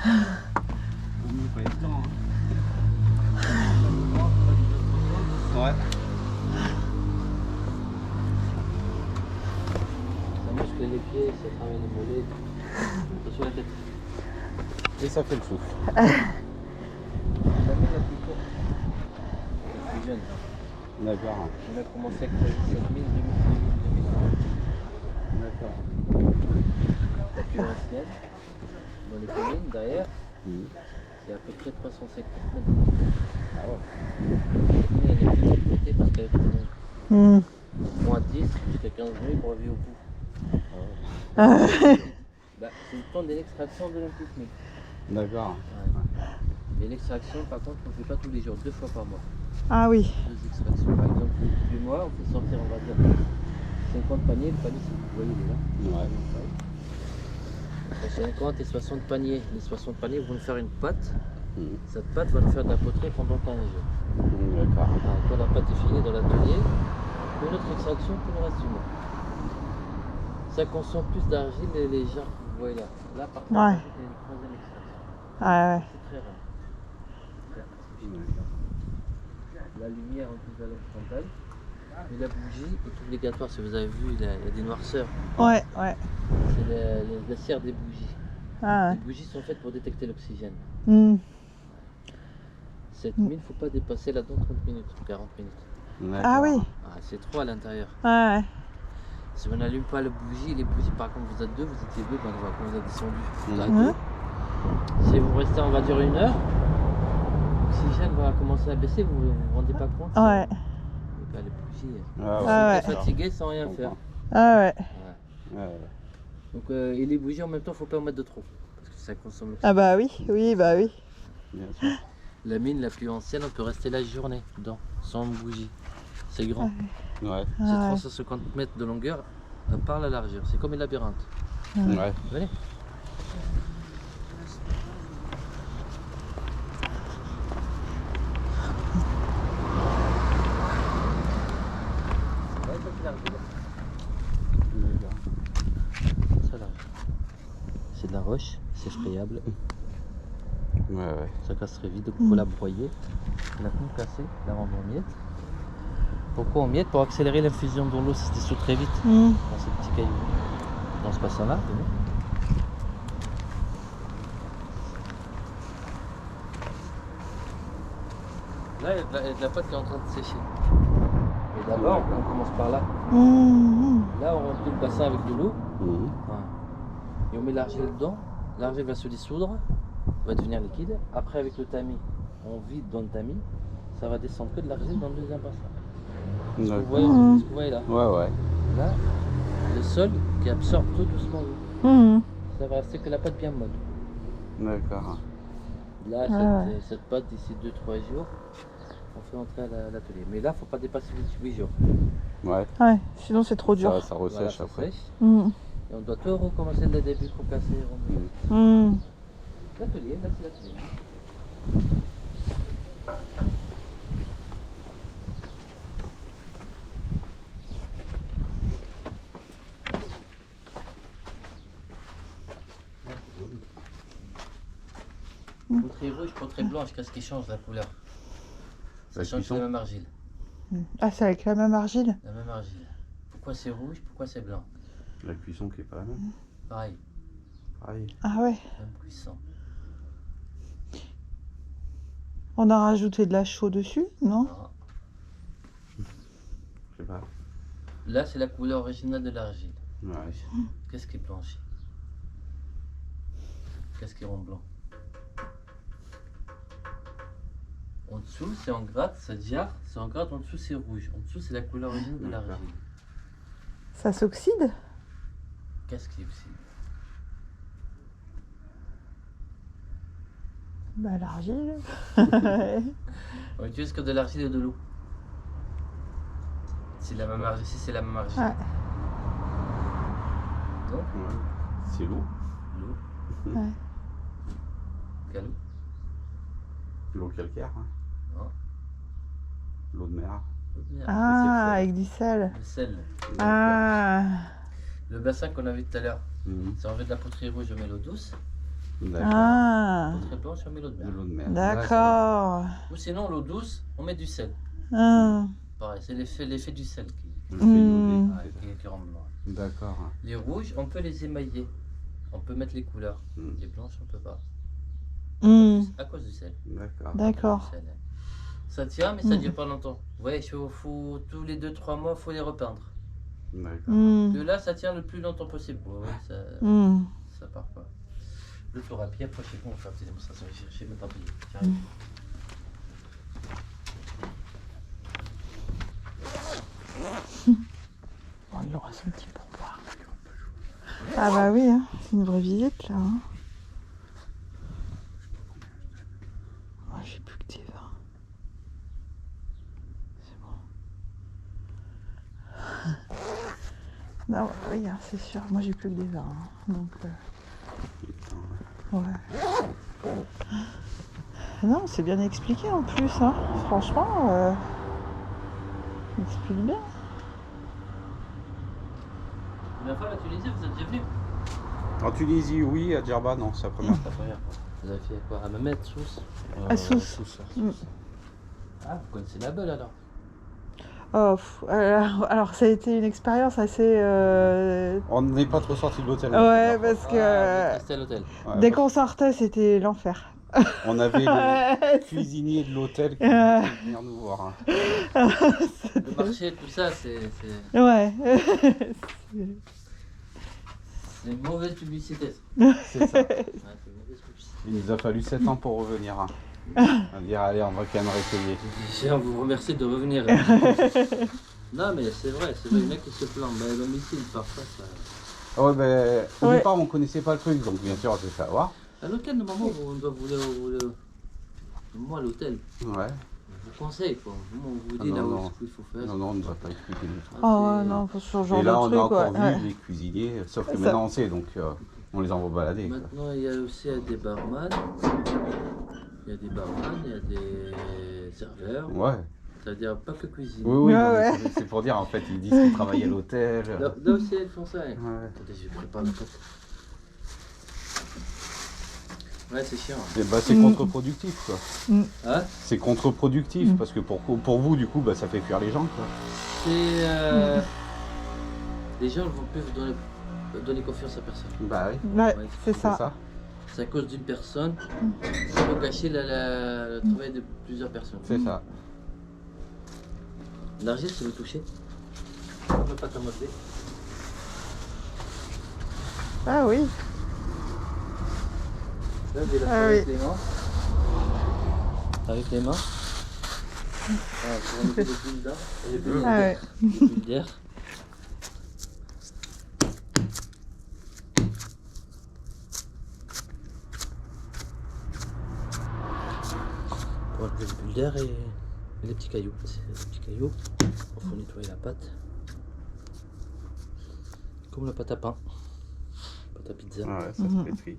On n'y pas le temps. Ouais. Ça muscle les pieds, ça travaille les mollets. Attention à la tête. Et ça fait le souffle. La main la plus courte. La plus jeune. D'accord. On a commencé avec 7000, 2000, 2000. D'accord. La plus ancienne, dans les communes, derrière, Mmh. c'est à peu près 350 mètres. Ah ouais. Mais elle est plus de côté parce qu'elle est Hmm. moins 10 jusqu'à 15 minutes pour arriver au bout. Bah, c'est le temps de l'extraction de l'imputement. D'accord. Ouais. Et l'extraction, par contre, on ne fait pas tous les jours, 2 fois par mois. Ah oui. 2 extractions. Par exemple, tous les mois, on fait sortir, on va dire, 50 paniers. Le panier, c'est vous voyez, il est là. Ouais. 50 et 60 paniers. Les 60 paniers vont nous faire une pâte. Mmh. Cette pâte va nous faire de la poterie pendant 15 jours. D'accord. Quand la pâte est finie dans l'atelier, pour notre extraction pour le reste du mois. Ça consomme plus d'argile et les jarres que vous voyez là. Là, par contre, Ouais. il y a une troisième extraction. Ah ouais. C'est très rare. La lumière en plus à la frontale. Mais la bougie est obligatoire. Si vous avez vu, il y a des noirceurs. Ouais, ouais. C'est la cire des bougies. Ah Les ouais. bougies sont faites pour détecter l'oxygène. Hmm. 7000, il ne faut pas dépasser là-dedans 30 minutes ou 40 minutes. Ah oui. Ah, c'est trop à l'intérieur. Ah ouais. Si on n'allume pas la bougie, les bougies, par contre, vous êtes deux, vous étiez deux, ben, quand vous êtes descendu. Vous êtes Ouais. deux. Si vous restez, on va dire 1 heure, l'oxygène va commencer à baisser, vous ne vous rendez pas compte. Ouais. Et ben, les bougies, Ah vous ouais. Ah êtes ouais. fatigué sans rien faire. Ah ouais. Ouais. Ouais. Donc, et les bougies en même temps, il ne faut pas en mettre de trop. Parce que ça consomme l'oxygène. Ah bah oui, oui, bah oui. Bien sûr. La mine la plus ancienne, on peut rester la journée dedans, sans bougie. C'est grand. Ouais. C'est Ah ouais. 350 mètres de longueur par la largeur. C'est comme un labyrinthe. Ouais. Venez. Ça, là. C'est de la roche, c'est sprayable, Ouais, ouais. ça casse très vite, donc il faut la broyer, la coupe cassée, la rendre en miettes. Pourquoi en miettes? Pour accélérer l'infusion dans l'eau, si c'est dissout très vite Hmm. dans ces petits cailloux. Dans ce bassin-là, venez. Là, il y a de la pâte qui est en train de sécher. Et d'abord, on commence par là. Hmm. Là, on remplit le bassin avec de l'eau. Mmh. Voilà. Et on met l'argile dedans. L'argile va se dissoudre, va devenir liquide. Après, avec le tamis, on vide dans le tamis. Ça va descendre que de l'argile dans le deuxième bassin. Vous D'accord. voyez, Mhm. ce que vous voyez là. Ouais, ouais. Là, le sol qui absorbe tout doucement l'eau. Hmm. Ça va rester que la pâte bien molle. D'accord. Là, Ah cette pâte, d'ici 2-3 jours, on fait entrer à l'atelier. Mais là, il ne faut pas dépasser les 8 jours. Ouais. Ouais, sinon c'est trop dur. Ça Voilà, ressèche ça après. sèche. Hmm. Et on doit tout recommencer dès le début pour casser. Mmh. Hmm. L'atelier, là, c'est l'atelier. Poterie rouge, poterie blanche, qu'est-ce qui change la couleur? Ça La change cuisson. la même argile. Ah, c'est avec la même argile? La même argile. Pourquoi c'est rouge? Pourquoi c'est blanc? La cuisson qui est pas la même. Pareil, Pareil. Ah ouais. même cuisson. On a rajouté de la chaux dessus, non? Non. Je sais pas. Là, c'est la couleur originale de l'argile. Ouais. Qu'est-ce qui blanchit? Qu'est-ce qui rend blanc? En dessous, c'est en gratte, cette jarre, c'est en gratte, en dessous, c'est rouge. En dessous, c'est la couleur originale de D'accord. l'argile. Ça s'oxyde? Qu'est-ce qui est aussi? Bah l'argile. On utilise que de l'argile et de l'eau. C'est la même argile, si c'est la même argile. Ouais. Donc, Ouais. C'est l'eau. l'eau. Ouais. Quelle eau? L'eau calcaire. Hein. Non. L'eau de mer. L'eau de mer. Ah, avec du sel. Le sel. Ah. Le bassin qu'on a vu tout à l'heure, Mmh. si on veut de la poterie rouge, je mets l'eau douce. D'accord. Ah, L'eau très blanche, on met l'eau de De mer. l'eau de mer. d'accord. Ou sinon, l'eau douce, on met du sel. Ah, Pareil, c'est l'effet du sel Le fait iodé. qui rend blanc. D'accord. Les rouges, on peut les émailler. On peut mettre les couleurs. Hmm. Les blanches, on peut pas. hmm, À cause du sel. D'accord. d'accord. Du sel, hein. Ça tient, mais ça dure pas longtemps. Vous voyez, tous les 2-3 mois, il faut les repeindre. D'accord. Hmm, Que là, ça tient le plus longtemps possible. Vous voyez, hmm. ça part pas. Le tour à pied, après, chez vous, on fait une petite démonstration. J'ai même pas payé. J'arrive. Bon, il aura son petit pourboire. Ah bah oui, hein, c'est une vraie visite là. Hein. Moi j'ai plus que des vins. C'est bon. Non, oui, hein, c'est sûr. Moi j'ai plus que des vins. Hein. Donc, ouais. Non, c'est bien expliqué en plus. Hein. Franchement, il explique bien. La fois, la Tunisie, vous êtes déjà venu? En Tunisie, oui. À Djerba, non. C'est la première fois. La première fois. Vous avez fait quoi? À Mehmet, Sousse? À Sousse. Sousse. Ah, vous connaissez la Belle alors? Oh, alors, ça a été une expérience assez. On n'est pas trop sorti de l'hôtel. Ouais, parce Ah, que vous êtes resté à l'hôtel. Ouais, dès parce qu'on sortait, c'était l'enfer. On avait le cuisinier de l'hôtel qui voulait venir nous voir. Hein. Le marché, tout ça, c'est Ouais. une mauvaise publicité. C'est ça. Ouais, c'est une mauvaise publicité. Il nous a fallu 7 ans pour revenir. Hein. On va dire, allez, on va quand même réessayer. Déjà, on vous remercie de revenir. Non, mais c'est vrai, il y en a qui se plaignent. Mais l'homicide, parfois, ça. Ah ouais, ben, au Ouais. départ, on connaissait pas le truc, donc bien sûr, on s'est fait avoir. À l'hôtel, normalement, on doit moi, à l'hôtel, Ouais. je vous conseille, quoi. Moi, on vous Ah dit non, là non. où il faut faire. Non, non, on ne nous a pas expliqué du tout. Oh non, faut ce genre Et là, de on truc, a encore ouais. vu Ouais. les cuisiniers, sauf que Ça- maintenant on sait, donc on les envoie balader. Quoi. Maintenant, il y a aussi des barman. Il y a des barman, il y a des serveurs. Ouais. C'est-à-dire pas que cuisine. Oui, oui, Ouais, non, mais ouais. c'est pour dire, en fait, ils disent qu'ils travaillent à l'hôtel. Là aussi, ils font ça. Hein. Ouais. Attendez, je prépare la pâte. Ouais, c'est chiant. Et bah, c'est contre-productif, quoi. Hein? C'est contre-productif, parce que pour vous, du coup, bah, ça fait fuir les gens, quoi. C'est. Les gens ne vont plus vous donner confiance à personne. Bah oui, Ouais, Ouais, c'est c'est ça. ça. C'est à cause d'une personne. Ça va gâcher le travail de plusieurs personnes. C'est ça. L'argile, si vous touchez, on ne peut pas t'amoter. Ah oui. Là, je vais la Ah faire oui. avec les mains. Avec les mains. Voilà, pour enlever les bulles d'air. Les bulles Ah ouais. d'air. Pour enlever les bulles d'air et les petits cailloux. C'est les petits cailloux. Il faut nettoyer la pâte. Comme la pâte à pain. Pâte à pizza. Ouais, ça se pétrit.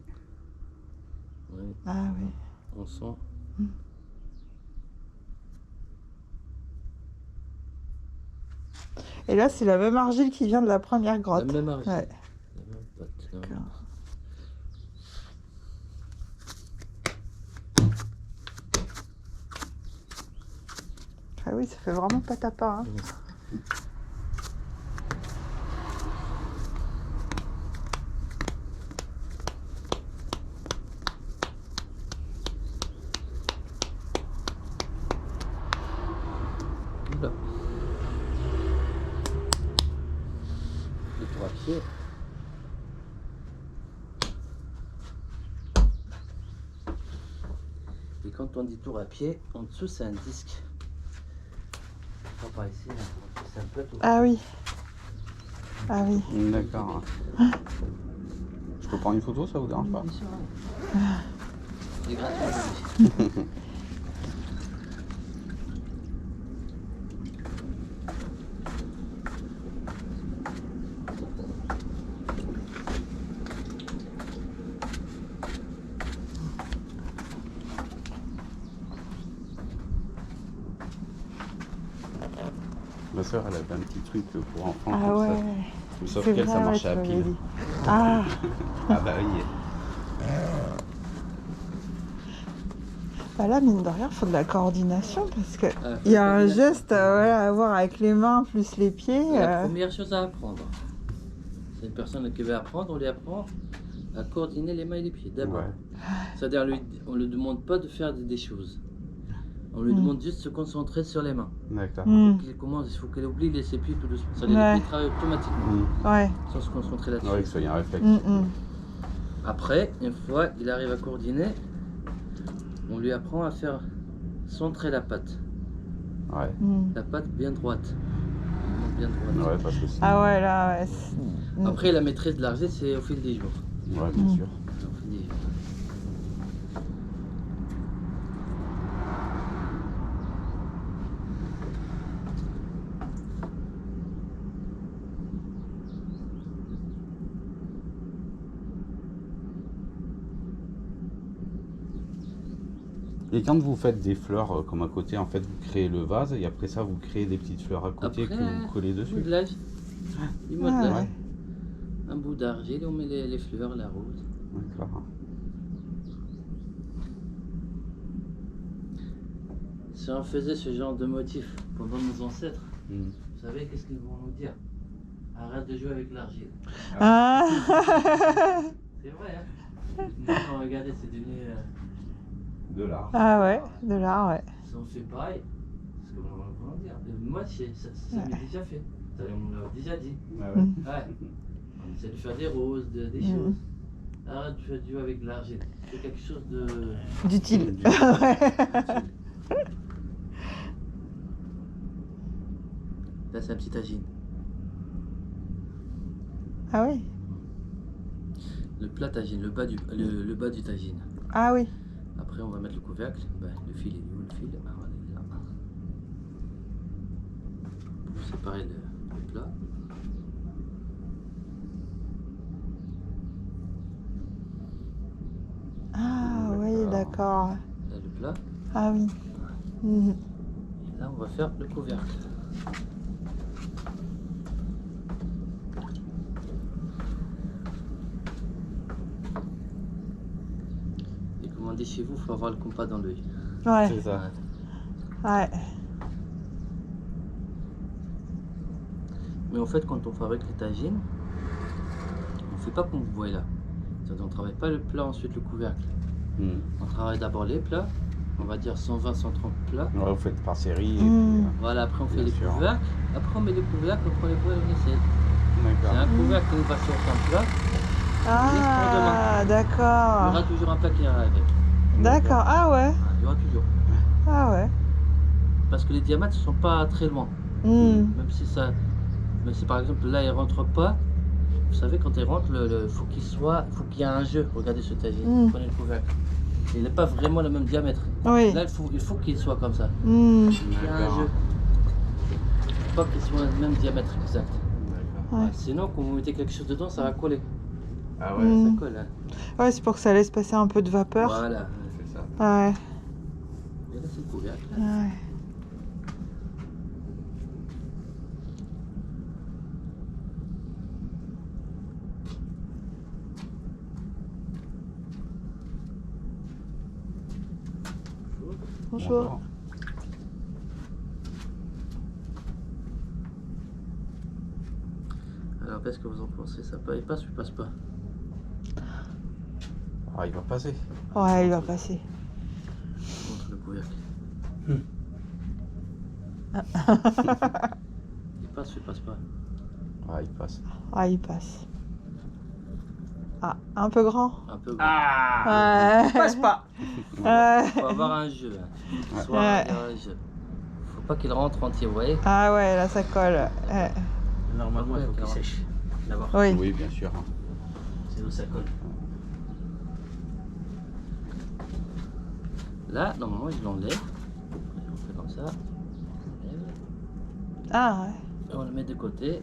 Ouais, Ah oui. on sent. Et là, c'est la même argile qui vient de la première grotte. La même argile. Ouais. La même pâte. la même D'accord. pâte. Ah oui, ça fait vraiment pâte à pain. Hein. Oula. Le tour à pied. Et quand on dit tour à pied, en dessous c'est un disque. Pas par ici, hein. C'est un plateau. Ah oui. Ah oui. D'accord. Je peux prendre une photo, ça vous dérange pas? Bien sûr, ouais. C'est gratuit. Ma soeur, elle avait un petit truc pour enfants. Ah comme ouais. ça. Sauf C'est qu'elle, ça vrai, marchait tu à m'avais pile. dit. Ah. Ah bah oui. Bah là, mine de rien, il faut de la coordination parce que Ah, il y a un coordination. geste voilà, à voir avec les mains plus les pieds. La première chose à apprendre, c'est une personne qui veut apprendre, on lui apprend à coordonner les mains et les pieds d'abord. Ouais. C'est-à-dire, on ne lui demande pas de faire des choses. On lui demande juste de se concentrer sur les mains. D'accord. Il faut qu'elle oublie ses pieds tout doucement. Ça les Ouais. pieds travaillent automatiquement, Ouais. sans se concentrer là-dessus. Ouais, que ça y ait un réflexe. Après, une fois il arrive à coordonner, on lui apprend à faire centrer la patte. Ouais. La patte bien droite. Bien droite. Ouais, parce que c'est... Ah ouais, là, ouais. Après, la maîtrise de l'argile, c'est au fil des jours. Ouais, bien sûr. Au fil des jours. Et quand vous faites des fleurs comme à côté, en fait, vous créez le vase et après ça, vous créez des petites fleurs à côté Après, que vous collez dessus. modelage. Du Ah, modelage. ouais. Un bout d'argile, on met les fleurs, la rose. D'accord. Si on faisait ce genre de motif pendant nos ancêtres, Mm. vous savez qu'est-ce qu'ils vont nous dire? Arrête de jouer avec l'argile. Ah. C'est vrai, hein? Maintenant, regardez, c'est devenu. De l'art. Ah ouais, de l'art, ouais. Si on fait pareil, c'est comment dire? Moi, ça m'est déjà fait. Ça, on me l'a déjà dit. Ah ouais. Ouais. On essaie de faire des roses, des choses. Arrête de jouer avec l'argile. C'est quelque chose de. D'utile. Là, c'est un petit tagine. Ah oui. Le plat tagine, le bas du tagine. Ah oui. Après, on va mettre le couvercle. Ben, le fil, il est où le fil? Ah, voilà, il est là. Pour séparer le plat. Ah oui, d'accord. Là, le plat. Ah oui. Mhm. Et là, on va faire le couvercle. Et comme on dit chez vous, il faut avoir le compas dans l'œil. Ouais. C'est ça. Ouais. Mais en fait, quand on fabrique les tagines, on ne fait pas comme vous voyez là. C'est-à-dire, on ne travaille pas le plat, ensuite le couvercle. Mm. On travaille d'abord les plats, on va dire 120, 130 plats. Ouais, vous faites par série. Mm. Voilà, après on fait Bien les sûr. couvercles, après on met les couvercles, après les poêles, on essaie. C'est D'accord. un couvercle qui va sur un plat, Ah, il y d'accord. aura toujours un plat qui ira avec. D'accord. Ah ouais. Il y aura toujours. Ah ouais. Parce que les diamètres ne sont pas très loin. Mm. Même si par exemple là il rentre pas, vous savez quand il rentre, faut qu'il y ait un jeu. Regardez ce tagine, prenez le couvercle. Il n'est pas vraiment le même diamètre. Oui. Là il faut qu'il soit comme ça. Mm. Il y a un D'accord. jeu. Il faut pas qu'il soit le même diamètre exact. D'accord. Ouais. Ouais, sinon quand vous mettez quelque chose dedans, ça va coller. Ah Mm. Ça colle. Hein. Ouais, c'est pour que ça laisse passer un peu de vapeur. Voilà. c'est ça. Ouais. Et là c'est le couvercle. Ouais. Bonjour. Alors qu'est-ce que vous en pensez? Il passe ou il passe pas? Ah, il va passer. Ouais, il va passer. Montre le couvercle. Il passe ou il passe pas? Ah, il passe. Ah, il passe. Ah, un peu grand. Un peu grand. Ah, Ouais. passe pas. Ouais. Faut avoir un jeu. Hein. Ouais. Soit il y a un jeu. Faut pas qu'il rentre entier, vous voyez? Ah ouais, là ça colle. Ouais. Normalement, il faut qu'il sèche. D'abord. Oui. Oui, bien sûr. C'est où ça colle. Là, normalement, je l'enlève. On fait comme ça. On enlève. Ah ouais. Et on le met de côté.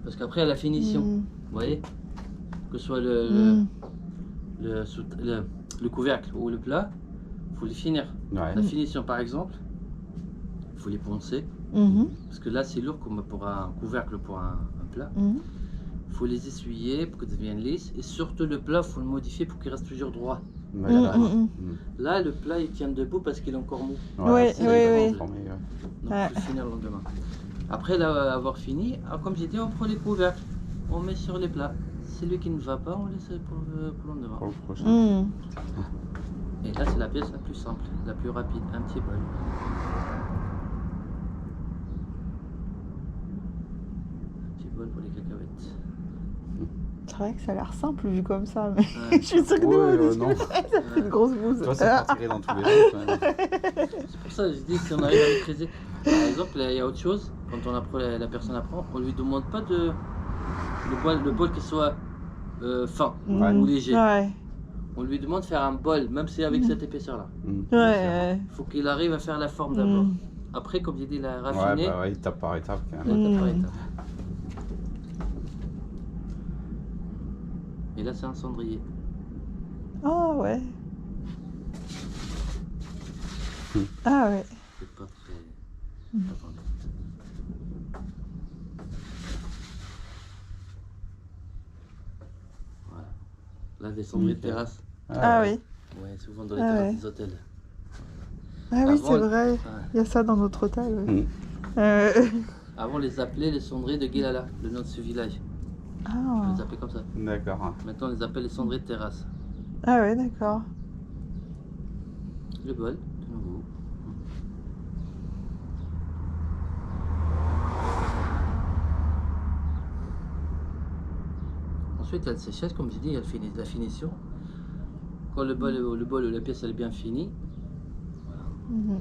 Parce qu'après, à la finition, Mm. vous voyez? Que ce soit Mm. le couvercle ou le plat, il faut les finir. Ouais. La finition, par exemple, il faut les poncer. Mhm. Parce que là, c'est lourd comme pour un couvercle pour un plat. Mhm. Il faut les essuyer pour qu'ils deviennent lisses. Et surtout le plat, il faut le modifier pour qu'il reste toujours droit. D'accord. Là, le plat, il tient debout parce qu'il est encore mou. Ouais, c'est ouais, la ouais. Donc Ouais. il faut finir le lendemain. Après avoir fini, comme j'ai dit, on prend les couvercles. On met sur les plats. Celui qui ne va pas, on laisse pour le lendemain. Pour le prochain. Mm. Et là, c'est la pièce la plus simple, la plus rapide. Un petit bol. Un petit bol pour les cacahuètes. C'est vrai que ça a l'air simple vu comme ça, mais Ouais. je suis sûre que nous, Ouais, on dit non. ça fait une grosse bouse. Toi, ça partirait dans tous les sens. Hein. C'est pour ça que je dis si on arrive à maîtriser. Par exemple, il y a autre chose. Quand on apprend, la personne apprend, on lui demande pas de le bol qui soit fin Ouais. ou léger. Ouais, On lui demande de faire un bol, même si avec cette épaisseur-là. ouais. Il faut qu'il arrive à faire la forme d'abord. Mm. Après, comme j'ai dit, la Ouais, raffiner. bah ouais, étape par étape quand même. étape par Mm. étape. Et là, c'est un cendrier. Ah ouais. Ah ouais. C'est pas très. Mm. Attendez. Voilà. Là, des cendriers de terrasse. Ah oui. Ouais, souvent dans les Ah terrasses ouais. des hôtels. Ah oui, Avant, c'est vrai. Ouais. Il y a ça dans notre hôtel. Ouais. Mm. Euh, Avant, on les appelait les cendriers de Guilala, le nom de ce village. On Ah. les appelait comme ça. D'accord. Maintenant, on les appelle les cendriers de terrasse. Ah ouais, d'accord. Le bol, de nouveau. Ensuite, il y a le séchage, comme j'ai dit, il y a la finition. Quand le bol ou la pièce elle est bien finie, Mhm.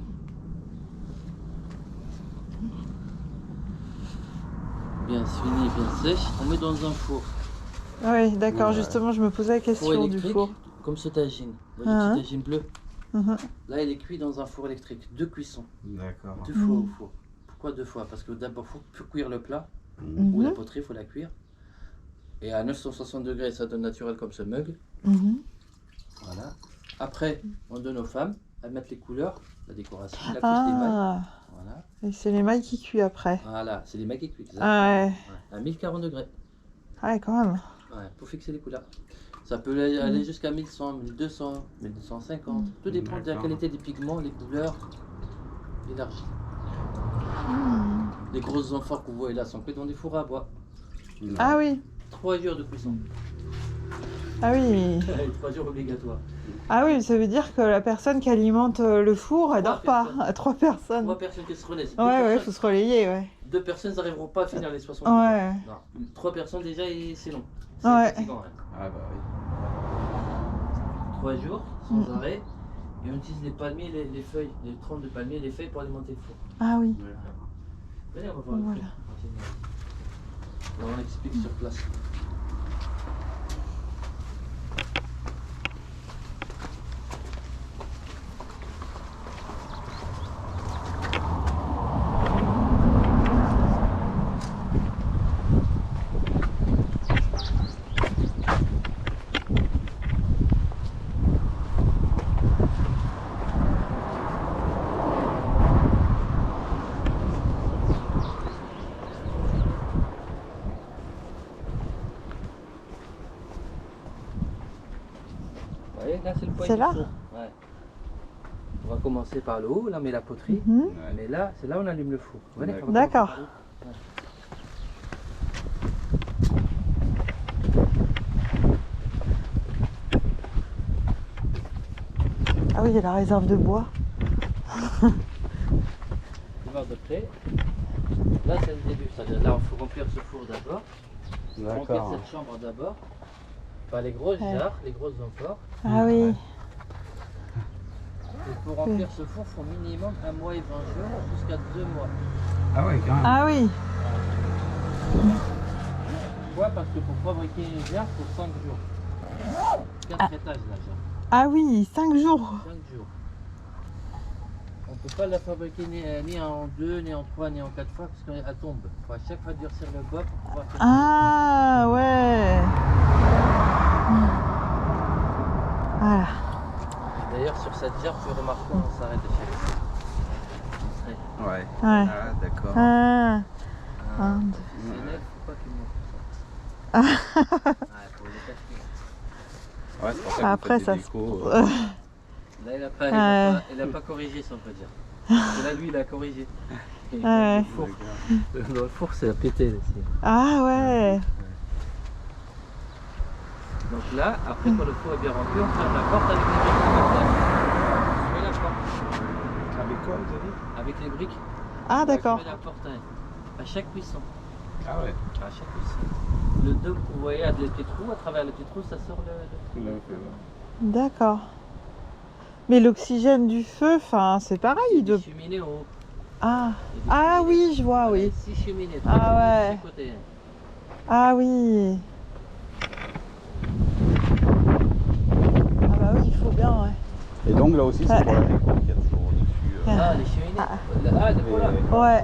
bien fini, bien sèche, on met dans un four. Ah oui, d'accord. Ouais. Justement, je me posais la Four question du électrique, four. comme ce tagine. Vous voyez, Ah. le petit tagine bleu. Mhm. Là, il est cuit dans un four électrique. 2 cuissons. D'accord. 2 fois au Mhm. four. Pourquoi 2 fois? Parce que d'abord, il faut cuire le plat. Mm. Ou la Mhm. poterie, il faut la cuire. Et à 960 degrés, ça donne naturel comme ce mug. Mhm. Voilà. Après, on donne aux femmes à mettre les couleurs, la décoration, la couche d'émail. Ah. Voilà. Et c'est l'émail qui cuit après. Voilà, c'est les mecs qui cuisent. Ah ouais. À 1040 degrés. Ah ouais, quand même. Ouais, pour fixer les couleurs. Ça peut aller jusqu'à 1100, 1200, 1250. Tout dépend de la D'accord. qualité des pigments, les couleurs, l'énergie. Mhm. Les grosses amphores que vous voyez là sont cuites dans des fours à bois. Ah oui. 3 jours de cuisson. Ah oui. 3 jours obligatoires. Ah oui, ça veut dire que la personne qui alimente le four, elle Trois dort pas. personnes. À 3 personnes. 3 personnes qui se relaient. Ouais, ouais, faut se relayer, ouais. 2 personnes n'arriveront pas à finir les 60 Ouais. Non. 3 personnes déjà, c'est long. C'est Ouais. fatigant, hein. Ah bah oui. 3 jours sans Mm. arrêt. Et on utilise les palmiers, les feuilles, les troncs de palmiers, les feuilles pour alimenter le four. Ah oui. Venez, on va voir le Voilà. four. Alors on explique sur place. Vous voyez, là c'est le point C'est du là four. Ouais. On va commencer par le haut, là on met la poterie. Mhm. Ouais. Mais là, c'est là où on allume le four. Venez, on va D'accord. commencer par le haut. Ah oui, il y a la réserve de bois. Tu vois de près. Là c'est le début, c'est-à-dire là il faut remplir ce four d'abord. Remplir D'accord. cette chambre d'abord. Par les grosses Ouais. jarres, les grosses amphores. Ah oui. Et pour remplir ce four, il faut minimum 1 mois et 20 jours jusqu'à 2 mois. Ah ouais, quand même. Ah oui. Pourquoi? Parce que pour fabriquer une jarre, il faut 5 jours. 4 étages la jarre. Ah oui, 5 jours. 5 jours. On ne peut pas la fabriquer ni en 2, ni en 3, ni en 4 fois parce qu'elle tombe. Il faut à chaque fois durcir le bas pour pouvoir faire Ah ouais. Voilà. D'ailleurs, sur cette jarre, tu remarques qu'on s'arrête de faire. Ouais. Ouais. Ah d'accord. Ah. Ah, Un, deux. c'est net, faut pas qu'il monte. Ah, pour les 4 cuisses. Ouais, c'est pour ça que Après, vous ça faites des se- décos. Là, il a pas corrigé, si on peut dire. Parce que là, lui, il a corrigé. Et Ouais. dans le four, c'est à péter. Là, Ah ouais. donc là, après, quand le four est bien rempli, on ferme la porte avec les briques. Comme ça. On met la porte Avec quoi, vous avez dit? avec les briques. Ah On d'accord. met la porte à chaque cuisson. Ah ouais. À chaque cuisson. Le dôme, vous voyez, a des petits trous. À travers les petits trous, ça sort le... D'accord. Mais l'oxygène du feu, enfin, c'est pareil. Il y a Il doit... des cheminées en haut. Ah. Il y a des Ah cheminées. oui, je vois, oui. 6 cheminées. Ah 3 cheminées de ouais. chaque côté. Ah oui. Ah bah oui, il faut bien, ouais. Et donc là aussi, c'est pour la déco qu'il y a toujours au-dessus. Ah, les cheminées. Ah, les voilà. Ouais.